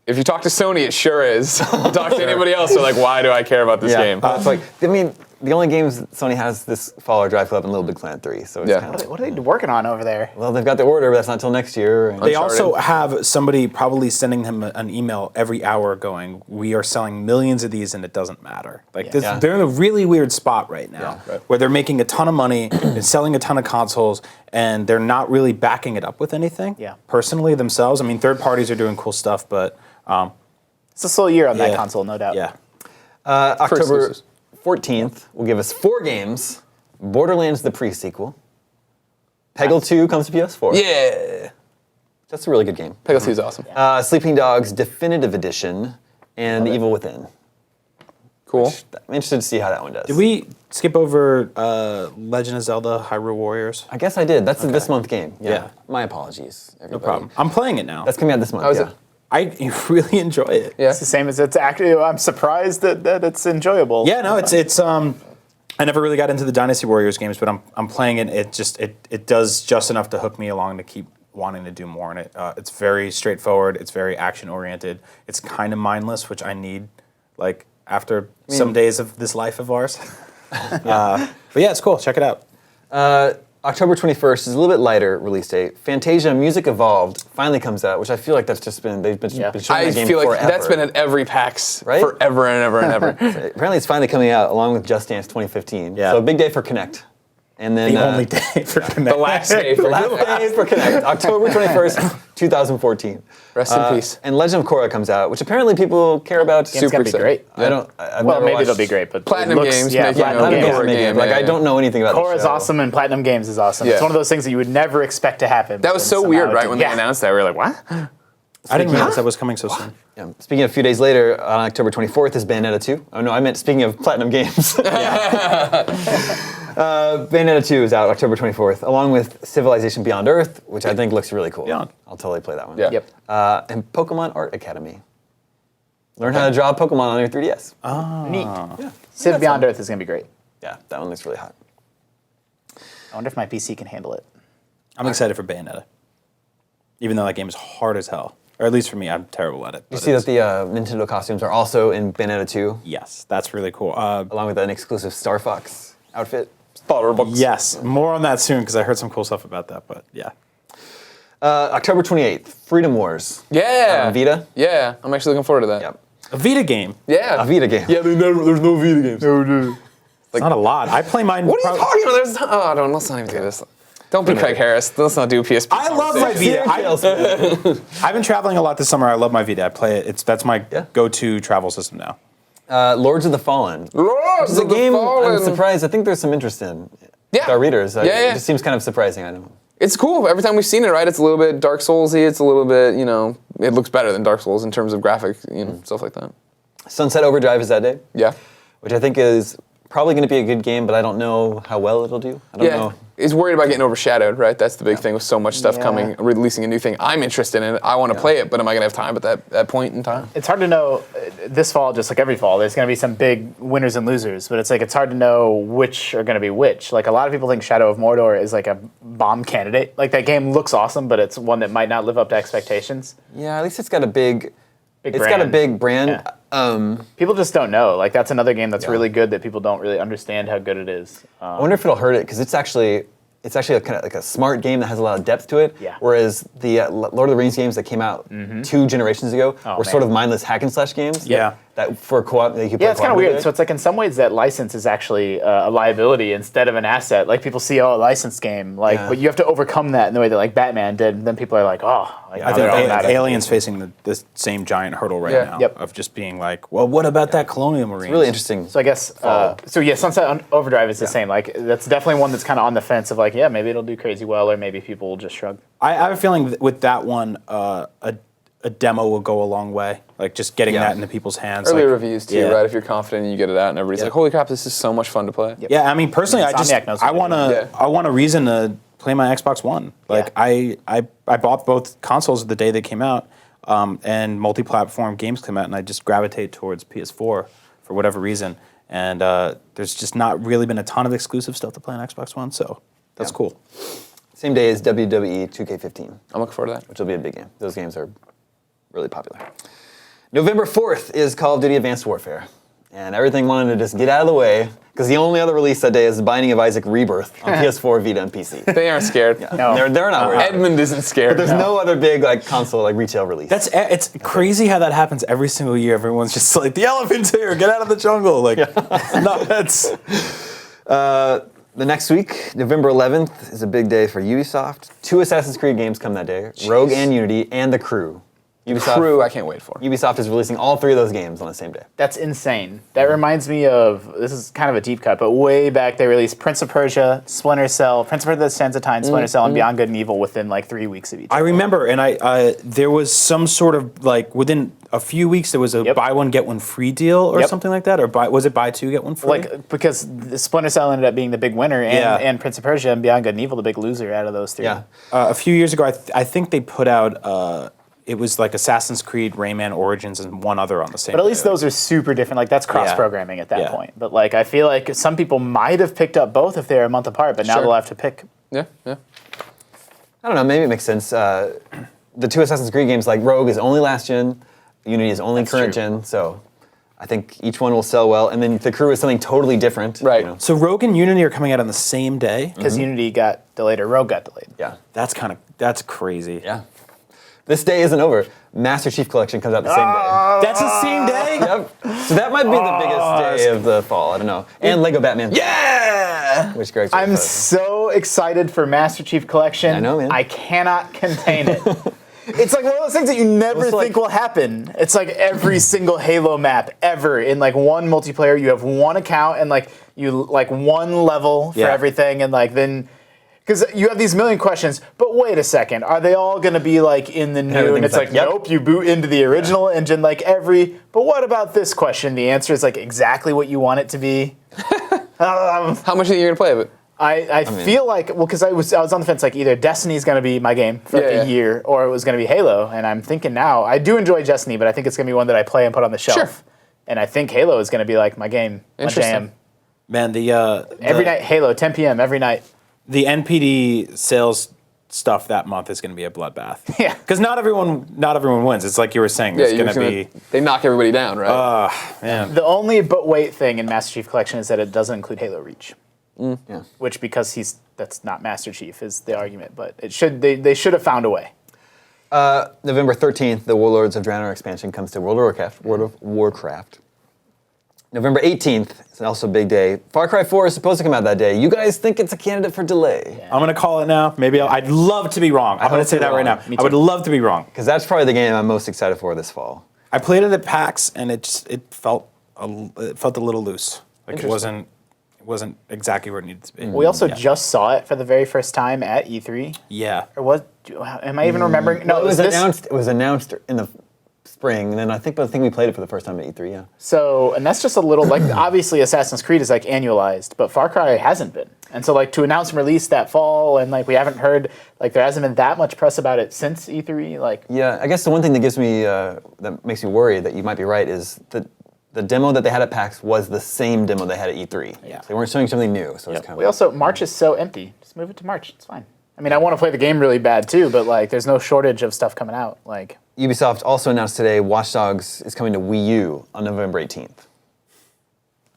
If you talk to Sony, it sure is. Talk to anybody else, they're like, why do I care about this game? It's like, I mean, the only games that Sony has this fall are Drive Club and Little Big Planet 3. So it's Yeah. kind of, What are they working on over there? well, they've got the order, but that's not until next year. And They Uncharted. also have somebody probably sending him an email every hour going, we are selling millions of these and it doesn't matter. Like this, Yeah. they're in a really weird spot right now Yeah, right. where they're making a ton of money and selling a ton of consoles and they're not really backing it up with anything. Yeah. Personally themselves. I mean, third parties are doing cool stuff, but It's a slow year on that Yeah. console, no doubt. yeah. October exclusives. 14th will give us 4 games. Borderlands, the pre-sequel. Peggle 2 comes to PS4. Yeah. That's a really good game. Peggle 2 is awesome. Sleeping Dogs Definitive Edition and The Evil Within. Cool. I'm interested to see how that one does. Did we skip over Legend of Zelda Hyrule Warriors? I guess I did. That's a this month game. Yeah. My apologies, everybody. No problem. I'm playing it now. That's coming out this month. How is yeah. it? I really enjoy it. Yeah. It's the same as it's actually. I'm surprised that it's enjoyable. Yeah, no, it's I never really got into the Dynasty Warriors games, but I'm playing it. It does just enough to hook me along to keep wanting to do more in it. It's very straightforward. It's very action oriented. It's kind of mindless, which I need, like after some days of this life of ours. But yeah, it's cool. Check it out. October 21st is a little bit lighter release date. Fantasia Music Evolved finally comes out, which I feel like that's just been, they've been, Yeah. been showing I that game feel like forever. that's been at every PAX Right? forever and ever and ever. Apparently it's finally coming out along with Just Dance 2015. Yeah. So a big day for Connect. And then The only day for Connect. The last day for last day for Connect, October 21st, 2014. Rest in peace. And Legend of Korra comes out, which apparently people care about. It's gonna be excited. great. I don't. I've Well, never maybe watched it'll be great, but Platinum it looks, Games yeah, making Platinum a Games. Korra Make it. game, Like yeah, I don't know anything about. Korra the is show. awesome and Platinum Games is awesome. Yeah. It's one of those things that you would never expect to happen. That was and so somehow weird, it right? did. When they Yeah. announced that, we were like, what? I didn't realize that was coming so soon. Yeah. Speaking of a few days later, on October 24th is Bayonetta 2. Oh no, I meant speaking of Platinum Games. Bayonetta 2 is out October 24th, along with Civilization Beyond Earth, which I think looks really cool. Beyond. I'll totally play that one. Yeah. Yep. And Pokemon Art Academy. Learn how to draw Pokemon on your 3DS. Neat. Yeah. Civ Beyond Earth is gonna be great. Yeah, that one looks really hot. I wonder if my PC can handle it. I'm excited for Bayonetta. Even though that game is hard as hell. Or at least for me, I'm terrible at it. You but see that it's- the Nintendo costumes are also in Bayonetta 2, Yes, that's really cool. along with an exclusive Star Fox outfit. Follower books. Yes, more on that soon because I heard some cool stuff about that. But yeah, October 28th, Freedom Wars. Yeah. On Vita? Yeah. I'm actually looking forward to that. Yep. a Vita game. Yeah. A Vita game. Yeah, there's no Vita games. It's not a lot. I play mine. What are you talking about? There's oh, don't, let's not even do this. Don't be Craig Harris. Let's not do PSP. I love my Vita. Tales. I've been traveling a lot this summer. I love my Vita. I play it. That's my Yeah. go-to travel system now. Lords of the Fallen. Lords It's a of the game Fallen. I'm surprised. I think there's some interest in. Yeah. With our readers. Yeah. It just seems kind of surprising. I don't know. It's cool. Every time we've seen it, right? It's a little bit Dark Souls-y. It's a little bit, it looks better than Dark Souls in terms of graphic, stuff like that. Sunset Overdrive is that day, Yeah. which I think is probably going to be a good game, but I don't know how well it'll do. I don't know. It's worried about getting overshadowed, right? That's the big thing with so much stuff Yeah. coming, releasing a new thing. I'm interested in it. I want to play it, but am I going to have time at that point in time? It's hard to know this fall, just like every fall, there's going to be some big winners and losers, but it's hard to know which are going to be which. Like a lot of people think Shadow of Mordor is like a bomb candidate. Like that game looks awesome, but it's one that might not live up to expectations. Yeah, at least it's got a big. Big It's brand. got a big brand. Yeah. People just don't know. Like that's another game that's really good that people don't really understand how good it is. I wonder if it'll hurt it because it's actually a kind of like a smart game that has a lot of depth to it. Yeah. Whereas the Lord of the Rings games that came out 2 generations ago were sort man. of mindless hack and slash games. Yeah. That for co-op that you could play. Yeah, it's kind of weird. cooperatively. So it's like in some ways that license is actually a liability instead of an asset. Like people see, a licensed game, but you have to overcome that in the way that like Batman did. And then people are like, I think Alien's facing the same giant hurdle right Yeah. now Yep. of just being like, well, what about that Colonial Marines? really interesting. So I guess, Sunset Overdrive is the same. Like that's definitely one that's kind of on the fence of like, yeah, maybe it'll do crazy well, or maybe people will just shrug. I have a feeling that with that one, a demo will go a long way. Like just getting Yeah. that into people's hands. Early like, reviews too, yeah. right? If you're confident and you get it out and everybody's like, holy crap, this is so much fun to play. Yep. Yeah, I mean, personally, Insomniac knows what want they're doing. I want a reason to play my Xbox One. Like Yeah. I bought both consoles the day they came out, and multi-platform games came out, and I just gravitate towards PS4 for whatever reason. And there's just not really been a ton of exclusive stuff to play on Xbox One, so that's cool. Same day as WWE 2K15. I'm looking forward to that. Which will be a big game. Those games are really popular. November 4th is Call of Duty Advanced Warfare. And everything wanted to just get out of the way, because the only other release that day is The Binding of Isaac Rebirth on PS4, Vita, and PC. They aren't scared. No. They're not worried. Edmund isn't scared. There's no other big console retail release. It's crazy how that happens every single year. Everyone's just like, the elephant's here, get out of the jungle. Like, no, that's... The next week, November 11th, is a big day for Ubisoft. 2 Assassin's Creed games come that day, Rogue and Unity, and The Crew. Crew, I can't wait for. Ubisoft is releasing all 3 of those games on the same day. That's insane. That reminds me of, this is kind of a deep cut, but way back they released Prince of Persia, Splinter Cell, Prince of Persia: The Sands of Time, Splinter Cell, and Beyond Good and Evil within like 3 weeks of each I other. remember, and there was some sort of, like, within a few weeks, there was a buy one, get one free deal or something like that? Or was it buy 2, get 1 free? Like, because the Splinter Cell ended up being the big winner, and Prince of Persia and Beyond Good and Evil the big loser out of those 3. Yeah. A few years ago, I think they put out... it was like Assassin's Creed, Rayman Origins, and one other on the same. But at least those are super different. Like, that's cross-programming at that point. But like, I feel like some people might have picked up both if they're a month apart, but now they'll have to pick. Yeah. I don't know, maybe it makes sense. The 2 Assassin's Creed games, like Rogue is only last gen, Unity is only current gen, so I think each one will sell well. And then The Crew is something totally different. Right. You know. So Rogue and Unity are coming out on the same day? Because Unity got delayed or Rogue got delayed. Yeah. That's crazy. Yeah. This day isn't over. Master Chief Collection comes out the same day. That's the same day? Yep. So that might be the biggest day of the fall. I don't know. And Lego Batman. Yeah! Which Greg's I'm so excited for Master Chief Collection. I know, man. I cannot contain it. It's like one of those things that you never think will happen. It's like every single Halo map ever in like one multiplayer. You have one account and like you like one level for everything, and like then. Because you have these million questions, but wait a second, are they all going to be like in the new? And it's like, nope, you boot into the original engine like but what about this question? The answer is like exactly what you want it to be. How much are you going to play of it? I feel like, well, because I was on the fence, like either Destiny's going to be my game for like a year, or it was going to be Halo, and I'm thinking now, I do enjoy Destiny, but I think it's going to be one that I play and put on the shelf. Sure. And I think Halo is going to be like my game, my jam. Man, Every night, Halo, 10 p.m. every night. The NPD sales stuff that month is going to be a bloodbath. Yeah. Because not everyone wins. It's like you were saying. There's going to be... They knock everybody down, right? Man. The only but wait thing in Master Chief Collection is that it doesn't include Halo Reach. Yeah. Which, because that's not Master Chief, is the argument. But it should they should have found a way. November 13th, the Warlords of Draenor expansion comes to World of Warcraft. November 18th is also a big day. Far Cry 4 is supposed to come out that day. You guys think it's a candidate for delay? Yeah. I'm going to call it now. Maybe I'd love to be wrong. I'm going to say that right now. I would love to be wrong. Because that's probably the game I'm most excited for this fall. I played it at PAX, and it felt a little loose. Like it wasn't exactly where it needed to be. We also just saw it for the very first time at E3. Yeah. Or what? Am I even remembering? No, Well, it was this. announced. It was announced in the spring, and then I think we played it for the first time at E3. Yeah. So, and that's just a little like obviously Assassin's Creed is like annualized, but Far Cry hasn't been. And so like to announce and release that fall, and like we haven't heard, like there hasn't been that much press about it since E3. Like Yeah, I guess the one thing that gives me that makes me worry that you might be right is that the demo that they had at PAX was the same demo they had at E3. Yeah. So they weren't showing something new, so it's kind of. we also March is so empty. Just move it to March. It's fine. I mean, I want to play the game really bad too, but like there's no shortage of stuff coming out. Like Ubisoft also announced today Watch Dogs is coming to Wii U on November 18th.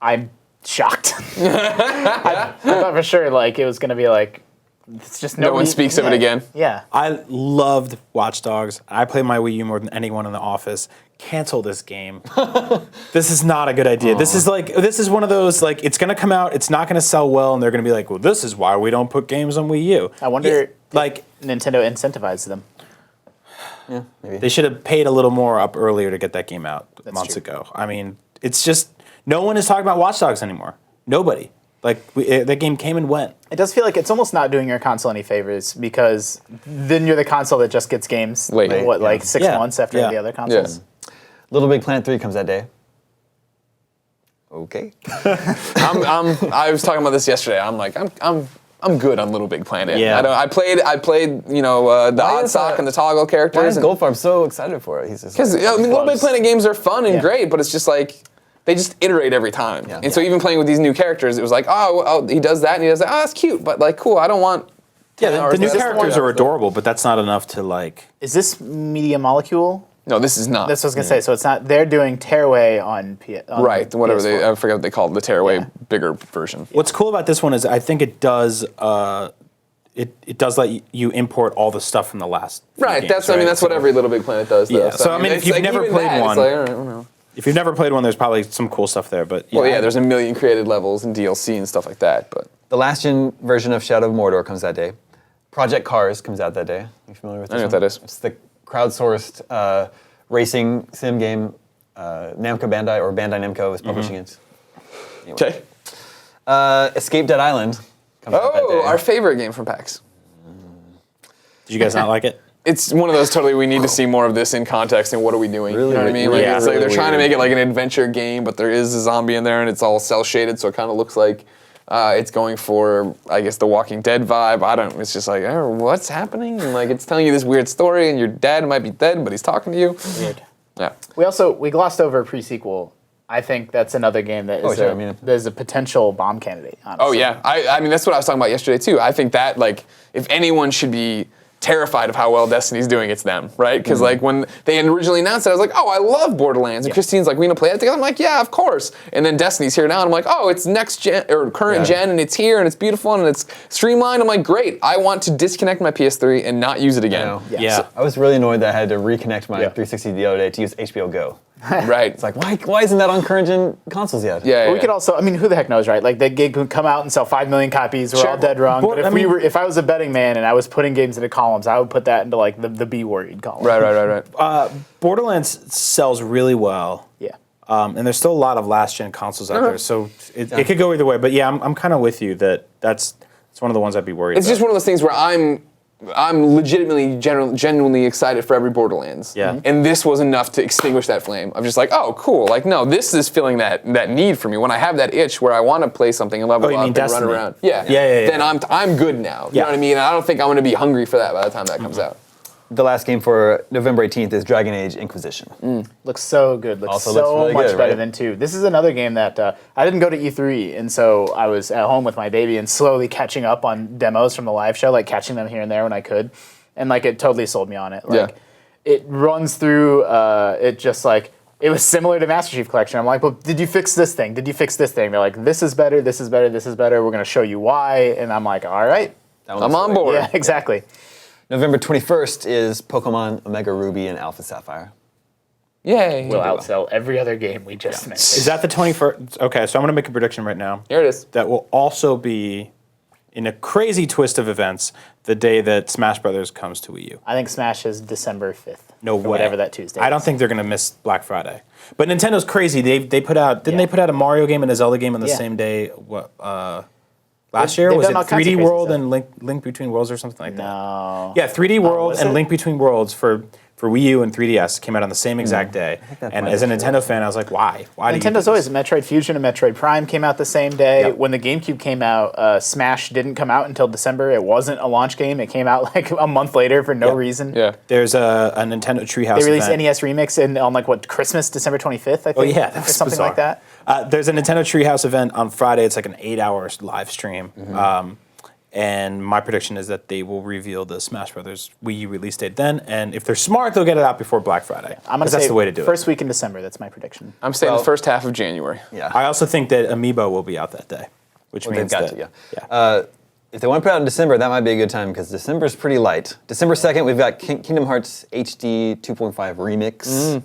I'm shocked. I thought for sure like it was going to be like it's just No one speaks of it again. Yeah. I loved Watch Dogs. I play my Wii U more than anyone in the office. Cancel this game. This is not a good idea. This is one of those like it's gonna come out, it's not gonna sell well, and they're gonna be like, well, this is why we don't put games on Wii U. I wonder like Nintendo incentivized them. Yeah, maybe. they should have paid a little more up earlier to get that game out months true. ago. I mean, it's just no one is talking about Watch Dogs anymore. Nobody. Like that game came and went. It does feel like it's almost not doing your console any favors because then you're the console that just gets games Late. like 6 Yeah. months after Yeah. the other consoles. Little Big Planet 3 comes that day. Okay. I was talking about this yesterday. I'm like, I'm good on Little Big Planet. Yeah. I played the Odd Sock and the Toggle Why characters. is Goldfarb so excited for it? He's just Because Little Big Planet games are fun and great, but it's just like they just iterate every time. Yeah. And so even playing with these new characters, it was like, oh, he does that and he does that. Oh, that's cute, but like, cool. I don't want. Yeah, 10 the hours new of this. characters are adorable, but that's not enough to like. Is this Media Molecule? No, this is not. That's what I was gonna say. So it's not. They're doing Tearaway on Right, whatever PS4. I forget what they call it, the Tearaway bigger version. What's cool about this one is I think it does. It does let you import all the stuff from the last. few Right, games, that's what every Little Big Planet does. Though. Yeah, so, I mean, if it's you've like, never even played that, one- it's like, I don't know. If you've never played one, there's probably some cool stuff there. But Well, yeah, there's a million created levels and DLC and stuff like that. But The last gen version of Shadow of Mordor comes that day. Project Cars comes out that day. You familiar with this I know one? what that is. It's the crowdsourced racing sim game. Namco Bandai or Bandai Namco is publishing it. okay. Escape Dead Island comes out that day. Oh, our favorite game from PAX. Did you guys not like it? It's one of those totally we need to see more of this in context and what are we doing? Really, you know what I mean? really, Like it's like really they're trying to weird. make it like an adventure game, but there is a zombie in there and it's all cell shaded, so it kind of looks like it's going for, I guess, the Walking Dead vibe. I don't. It's just like, oh, what's happening? And like it's telling you this weird story, and your dad might be dead, but he's talking to you. Weird. Yeah. We glossed over a pre-sequel. I think that's another game that is sure, I mean- there's a potential bomb candidate. Honestly. Oh yeah. I mean that's what I was talking about yesterday too. I think that like if anyone should be terrified of how well Destiny's doing, it's them, right? Because like when they originally announced it, I was like, oh, I love Borderlands. And Christine's like, we gonna play that together? I'm like, yeah, of course. And then Destiny's here now, and I'm like, oh, it's next gen or current gen, and it's here, and it's beautiful, and it's streamlined. I'm like, great. I want to disconnect my PS3 and not use it again. know. Yeah. So I was really annoyed that I had to reconnect my 360 the other day to use HBO Go. Right. It's like, why isn't that on current gen consoles yet? Yeah. But we could also, I mean, who the heck knows, right? Like that game could come out and sell 5 million copies. We're Sure. all dead wrong. But, But I mean- if I was a betting man and I was putting games into columns, I would put that into like the be worried column. Right. Borderlands sells really well. Yeah. And there's still a lot of last gen consoles out there, so it could go either way. But yeah, I'm kind of with you that it's one of the ones I'd be worried It's about. just one of those things where I'm legitimately genuinely excited for every Borderlands. Yeah. And this was enough to extinguish that flame. I'm just like, oh, cool. Like, no, this is filling that need for me. When I have that itch where I want to play something and level you up mean and Destiny? run around. Yeah. Yeah. Then I'm good now. You Yeah. know what I mean? And I don't think I'm going to be hungry for that by the time that comes out. The last game for November 18th is Dragon Age Inquisition. Looks so good. Looks Also so looks really much good, better right? than 2. This is another game that I didn't go to E3, and so I was at home with my baby and slowly catching up on demos from the live show, like catching them here and there when I could, and like it totally sold me on it. Like it runs through. It just like it was similar to Master Chief Collection. I'm like, well, did you fix this thing? Did you fix this thing? They're like, this is better. This is better. This is better. We're gonna show you why, and I'm like, all right. That one I'm looks on really board. Yeah, exactly. November 21st is Pokemon Omega Ruby and Alpha Sapphire. Yay. We'll outsell every other game we just mentioned. Is that the 21st? Okay, so I'm going to make a prediction right now. Here it is. That will also be, in a crazy twist of events, the day that Smash Brothers comes to Wii U. I think Smash is December 5th. No or way. whatever that Tuesday I don't is. think they're going to miss Black Friday. But Nintendo's crazy. They put out, didn't Yeah. they put out a Mario game and a Zelda game on the Yeah. same day? What, last year? they've Was it done all kinds of 3D crazy World stuff. and Link Between Worlds or something like that? No. Yeah, 3D World was and it? Link Between Worlds for Wii U and 3DS came out on the same exact day. that And might as a be Nintendo fan, I was like, why? Why do you do Nintendo's this? always Metroid Fusion and Metroid Prime came out the same day. Yep. When the GameCube came out, Smash didn't come out until December. It wasn't a launch game. It came out like a month later for no Yep. reason. Yeah. There's a Nintendo Treehouse They released event. NES Remix on like what Christmas, December 25th, I think. Oh yeah, that or was something bizarre. like that. There's a Nintendo Treehouse event on Friday. It's like an 8-hour live stream. And my prediction is that they will reveal the Smash Brothers Wii U release date then. And if they're smart, they'll get it out before Black Friday. I'm gonna 'Cause say that's the way to do first it. week in December. That's my prediction. I'm saying Well- the first half of January. Yeah. I also think that Amiibo will be out that day, which Well, they've means got that to, if they want to put it out in December, that might be a good time because December's pretty light. December 2nd, we've got Kingdom Hearts HD 2.5 Remix.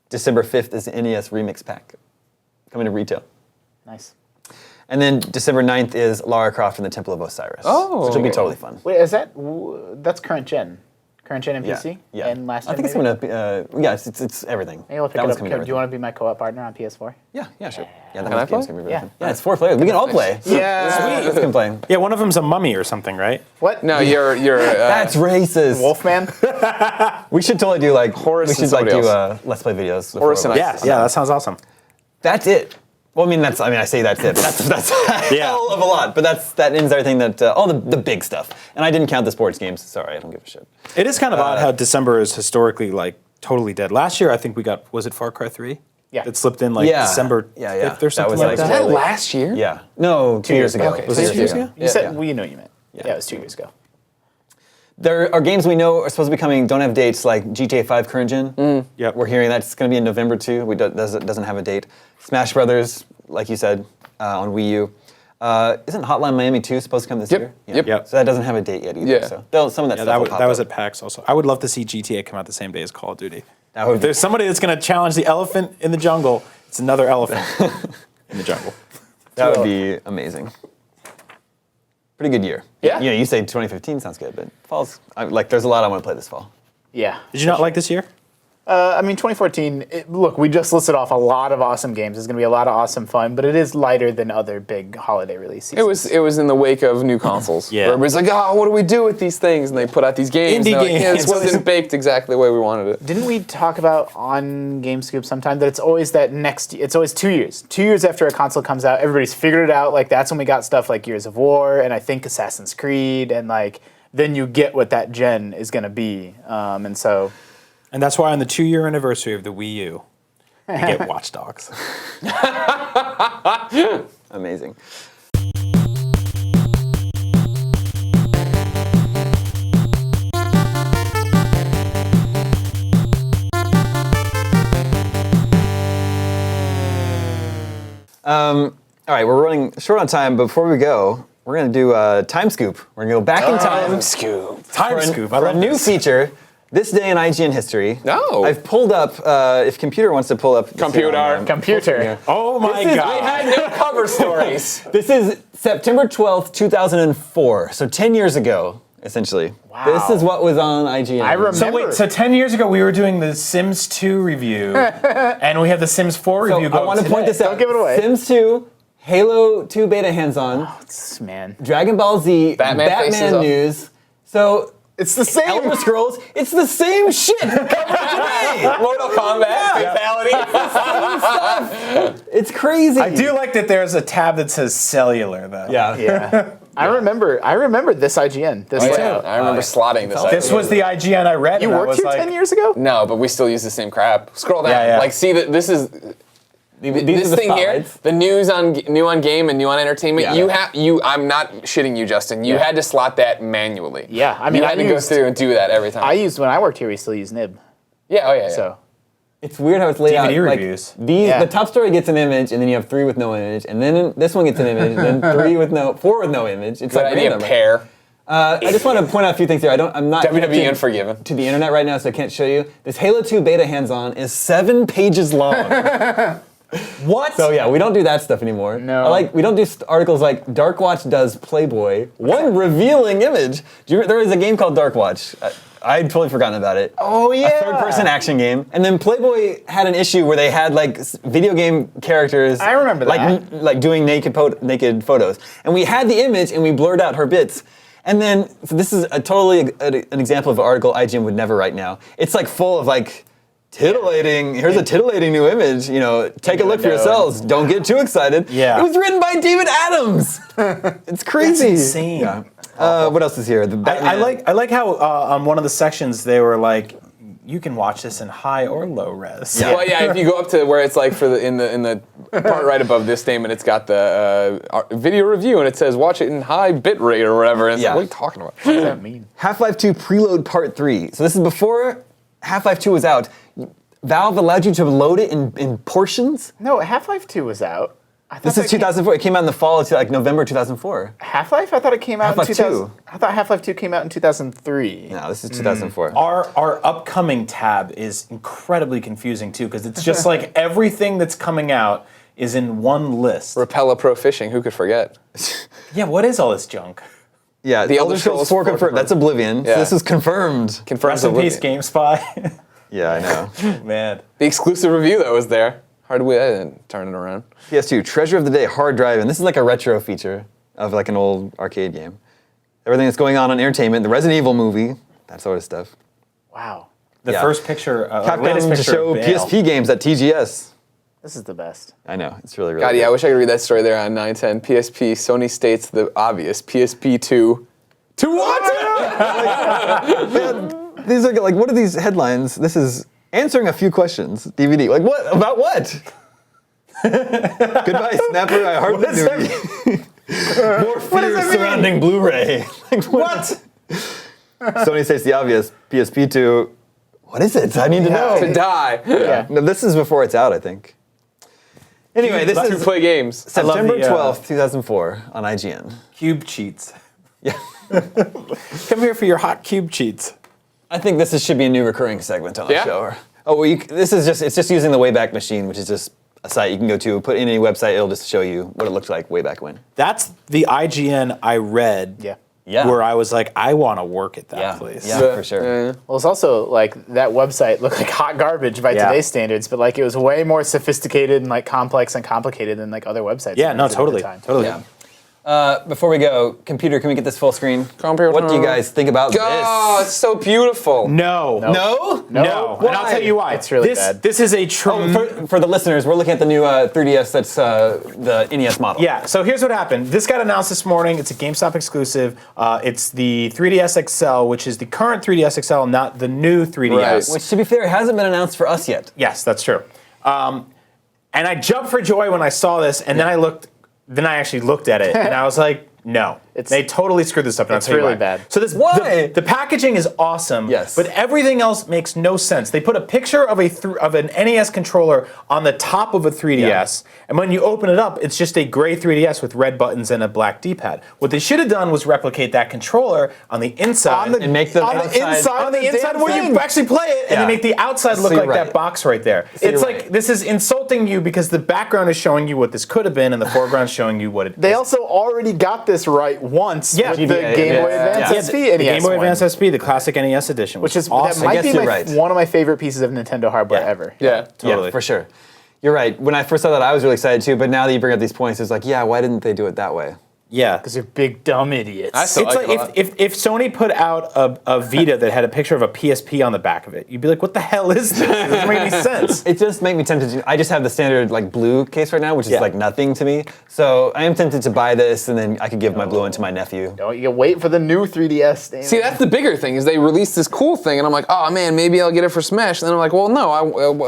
December 5th is the NES Remix Pack coming to retail. Nice. And then December 9th is Lara Croft and the Temple of Osiris. Oh. Which will be totally fun. Wait, is that's current gen? Current gen and Yeah. PC? Yeah. And last gen? I think it's maybe? going to be, yeah, it's everything. Maybe I'll pick That it one's up. coming Do to you everything. want to be my co-op partner on PS4? Yeah, sure. Yeah, Can I game's play? gonna be really Yeah. fun. Yeah, it's 4 players. We can all play. Yeah. Let's play. yeah, one of them's a mummy or something, right? What? No, you're That's racist. Wolfman? We should totally do like Horace we and should like somebody do else. Let's Play videos. the Horace four of and us. Yeah, that sounds awesome. That's it. Well, I mean, I say that's it. But that's a Yeah. hell of a lot. But that ends everything that all the big stuff. And I didn't count the sports games. Sorry, I don't give a shit. It is kind of odd how December is historically like totally dead. Last year, I think we got, was it Far Cry 3? Yeah. That slipped in like Yeah. December Yeah, 5th yeah. or That something was like like Was that. that last year? Yeah. No, 2 years ago. Okay. Was it 2 years ago? You said Yeah. well, you know what you meant. Yeah, it was 2 years ago. There are games we know are supposed to be coming, don't have dates, like GTA 5 current gen. Yep. We're hearing that's going to be in November too. Doesn't have a date. Smash Brothers, like you said, on Wii U. Isn't Hotline Miami 2 supposed to come this Yep. year? Yep. Yep. So that doesn't have a date yet either. Yeah. So some of that Yeah, stuff will pop that was up. at PAX also. I would love to see GTA come out the same day as Call of Duty. That would If there's somebody that's going to challenge the elephant in the jungle, it's another elephant in the jungle. That would be amazing. Pretty good year. Yeah. You say 2015 sounds good, but fall's there's a lot I want to play this fall. Yeah. Did you not like this year? I mean, 2014, look, we just listed off a lot of awesome games. It's going to be a lot of awesome fun, but it is lighter than other big holiday releases. It was in the wake of new consoles. Yeah. Where everybody's like, oh, what do we do with these things? And they put out these games. Indie and they're like, yeah, this games. wasn't baked exactly the way we wanted it. Didn't we talk about on GameScoop sometime that it's always 2 years. 2 years after a console comes out, everybody's figured it out. Like, that's when we got stuff like Gears of War and I think Assassin's Creed, and like, then you get what that gen is going to be. And that's why on the 2-year anniversary of the Wii U, you get Watch Dogs. Amazing. All right, we're running short on time, but before we go, we're going to do a time scoop. We're going to go back in time Scoop. Time for Scoop. a new feature. This day in IGN history. Oh. I've pulled up, if computer wants to pull up. Computer. Computer. Oh my This is- God. We had no cover stories. This is September 12th, 2004. So 10 years ago, essentially. Wow. This is what was on IGN. I remember. So wait, so 10 years ago we were doing the Sims 2 review, and we have the Sims 4 So review I going want to point this out. Don't give it away. Sims 2, Halo 2 beta hands-on, Man. Dragon Ball Z, Batman faces up. news. So It's the same. Elder Scrolls, it's the same shit covered today. Mortal Kombat, fatality. It's crazy. I do like that there's a tab that says cellular, though. Yeah. Yeah. I remember this IGN. This layout. I remember slotting this. This was the IGN I read. You and I worked was here like, 10 years ago? No, but we still use the same crap. Scroll down. Yeah, yeah. Like, see that this is These this are the thing here. spotlights. The news on new on game and new on entertainment. Yeah. I'm not shitting you, Justin. You had to slot that manually. Yeah, I mean, you I had to go used- through and do that every time. When I worked here, we still use nib. yeah. Oh yeah. So It's weird how it's laid out. DVD Like, reviews. Yeah. The top story gets an image, and then you have 3 with no image, and then this one gets an image, and then 4 with no image. It's Good like idea. random. Pair. I just want to point out a few things here. I'm not WWE connected Unforgiven. to the internet right now, so I can't show you. This Halo 2 beta hands-on is 7 pages long. what? So yeah, we don't do that stuff anymore. No. We don't do articles like Darkwatch does Playboy. One revealing image. There was a game called Darkwatch. I'd totally forgotten about it. Oh, yeah. A third-person action game. And then Playboy had an issue where they had video game characters. I remember that. Like doing naked photos. And we had the image and we blurred out her bits. And then so this is an example of an article IGN would never write now. It's like full of titillating. Here's a titillating new image. Take a look for yourselves. Don't get too excited. Yeah. It was written by David Adams. It's crazy. That's insane. Yeah. What else is here? The Batman. I like how on one of the sections they were like, you can watch this in high or low res. Yeah. Well, yeah. If you go up to where it's like in the part right above this statement, it's got the video review and it says watch it in high bit rate or whatever. And it's Yeah. like, what are you talking about? what does that mean? Half-Life 2 Preload Part 3. So this is before Half-Life 2 was out. Valve allowed you to load it in portions. No, Half-Life 2 was out. This is 2004. It came out in the fall of November 2004. Half-Life? I thought it came out in Half-Life 2000. 2. I thought Half-Life 2 came out in 2003. No, this is 2004. Our upcoming tab is incredibly confusing too, because it's just like everything that's coming out is in one list. Rapella Pro Fishing. Who could forget? Yeah, what is all this junk? Yeah, The the Elder Scrolls 4 confirmed. That's Oblivion. Yeah. So this is confirmed. Confirms Rest in peace, Oblivion. GameSpy. Yeah, I know. Man. The exclusive review that was there. Hard we didn't turn it around. PS2 Treasure of the Day Hard Drive, and this is like a retro feature of like an old arcade game. Everything that's going on entertainment, the Resident Evil movie, that sort of stuff. Wow. The Yeah. first picture, Capcom latest to picture show of Bale. PSP games at TGS. This is the best. I know, it's really, really God, good. yeah, I wish I could read that story there on 910. PSP, Sony states the obvious. PSP 2. To what? Man, these are like, what are these headlines? This is answering a few questions. DVD. Like what? About what? Goodbye, Snapper. I hardly knew you. More fear surrounding Blu-ray. Like, what? Sony states the obvious. PSP 2. What is it? I need to know. To die. Yeah. No, this is before it's out, I think. Anyway, this To is play games. September the, 12th, 2004 on IGN. Cube cheats. Yeah. Come here for your hot cube cheats. I think this should be a new recurring segment on the Yeah? show. Oh, well, it's just using the Wayback Machine, which is just a site you can go to, put in any website, it'll just show you what it looked like way back when. That's the IGN I read. Yeah. Yeah. Where I was like, I want to work at that place. Yeah, for sure. Well, it's also like that website looked like hot garbage by Yeah. today's standards, but like it was way more sophisticated and like complex and complicated than like other websites. Yeah, no, at the totally. time. Totally. Yeah. Before we go, computer, can we get this full screen? Computer. What do you guys think about Oh, it's so beautiful. No. this? No. And I'll tell you why. It's really this, bad. This is a For the listeners, we're looking at the new 3DS that's the NES model. Yeah, so here's what happened. This got announced this morning. It's a GameStop exclusive. It's the 3DS XL, which is the current 3DS XL, not the new 3DS. Right. Which, to be fair, hasn't been announced for us yet. Yes, that's true. And I jumped for joy when I saw this, and then I actually looked at it, and I was like, no. They totally screwed this up, and I'll It's tell you really why. bad. So this, Why? The packaging is awesome, Yes. but everything else makes no sense. They put a picture of an NES controller on the top of a 3DS, and when you open it up, it's just a gray 3DS with red buttons and a black D-pad. What they should have done was replicate that controller on the inside. And make the on the outside- inside, on the inside damn where thing. you actually play it, and Yeah. they make the outside look you're like right. that box right there. you're It's right. like, this is insulting you because the background is showing you what this could have been, and the foreground's showing you what it They is. also already got this right once Yeah. with the GBA, Game Boy yeah. Advance Yeah, SP the NES Game Boy one, Advance SP, the classic NES edition, which is awesome. that might guess be you're right. one of my favorite pieces of Nintendo hardware Yeah. ever. Yeah. Totally. Yeah, for sure. You're right. When I first saw that, I was really excited too, but now that you bring up these points, it's like, yeah, why didn't they do it that way? Yeah. Because you're big dumb idiots. I still It's like like it a lot. if Sony put out a Vita that had a picture of a PSP on the back of it, you'd be like, what the hell is this? It doesn't make any sense. It just makes me tempted to. I just have the standard like blue case right now, which is Yeah. like nothing to me. So I am tempted to buy this, and then I could give my blue one to my nephew. No, you can wait for the new 3DS. Damn. See, that's the bigger thing is they released this cool thing, and I'm like, oh man, maybe I'll get it for Smash. And then I'm like, well, no,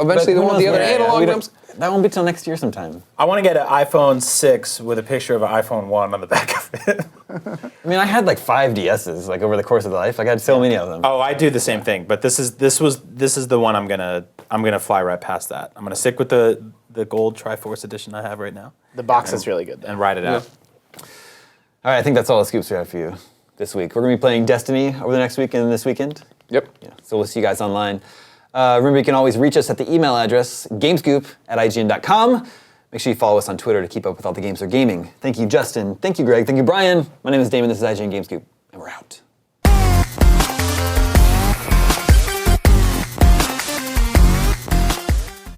eventually they who want the knows other when? analog We don't- drums. That won't be till next year sometime. I want to get an iPhone 6 with a picture of an iPhone 1 on the back of it. I mean, I had like 5 DSs like over the course of life. Like, I had so many of them. Oh, I do the same thing, but this is the one I'm gonna fly right past that. I'm gonna stick with the gold Triforce edition I have right now the box is really good. Though. and ride it out. All right, I think that's all the scoops we have for you this week. We're gonna be playing Destiny over the next week and this weekend. Yep. Yeah, so we'll see you guys online. Remember, you can always reach us at the email address, gamescoop@ign.com. Make sure you follow us on Twitter to keep up with all the games we're gaming. Thank you, Justin. Thank you, Greg. Thank you, Brian. My name is Damon. This is IGN Gamescoop, and we're out.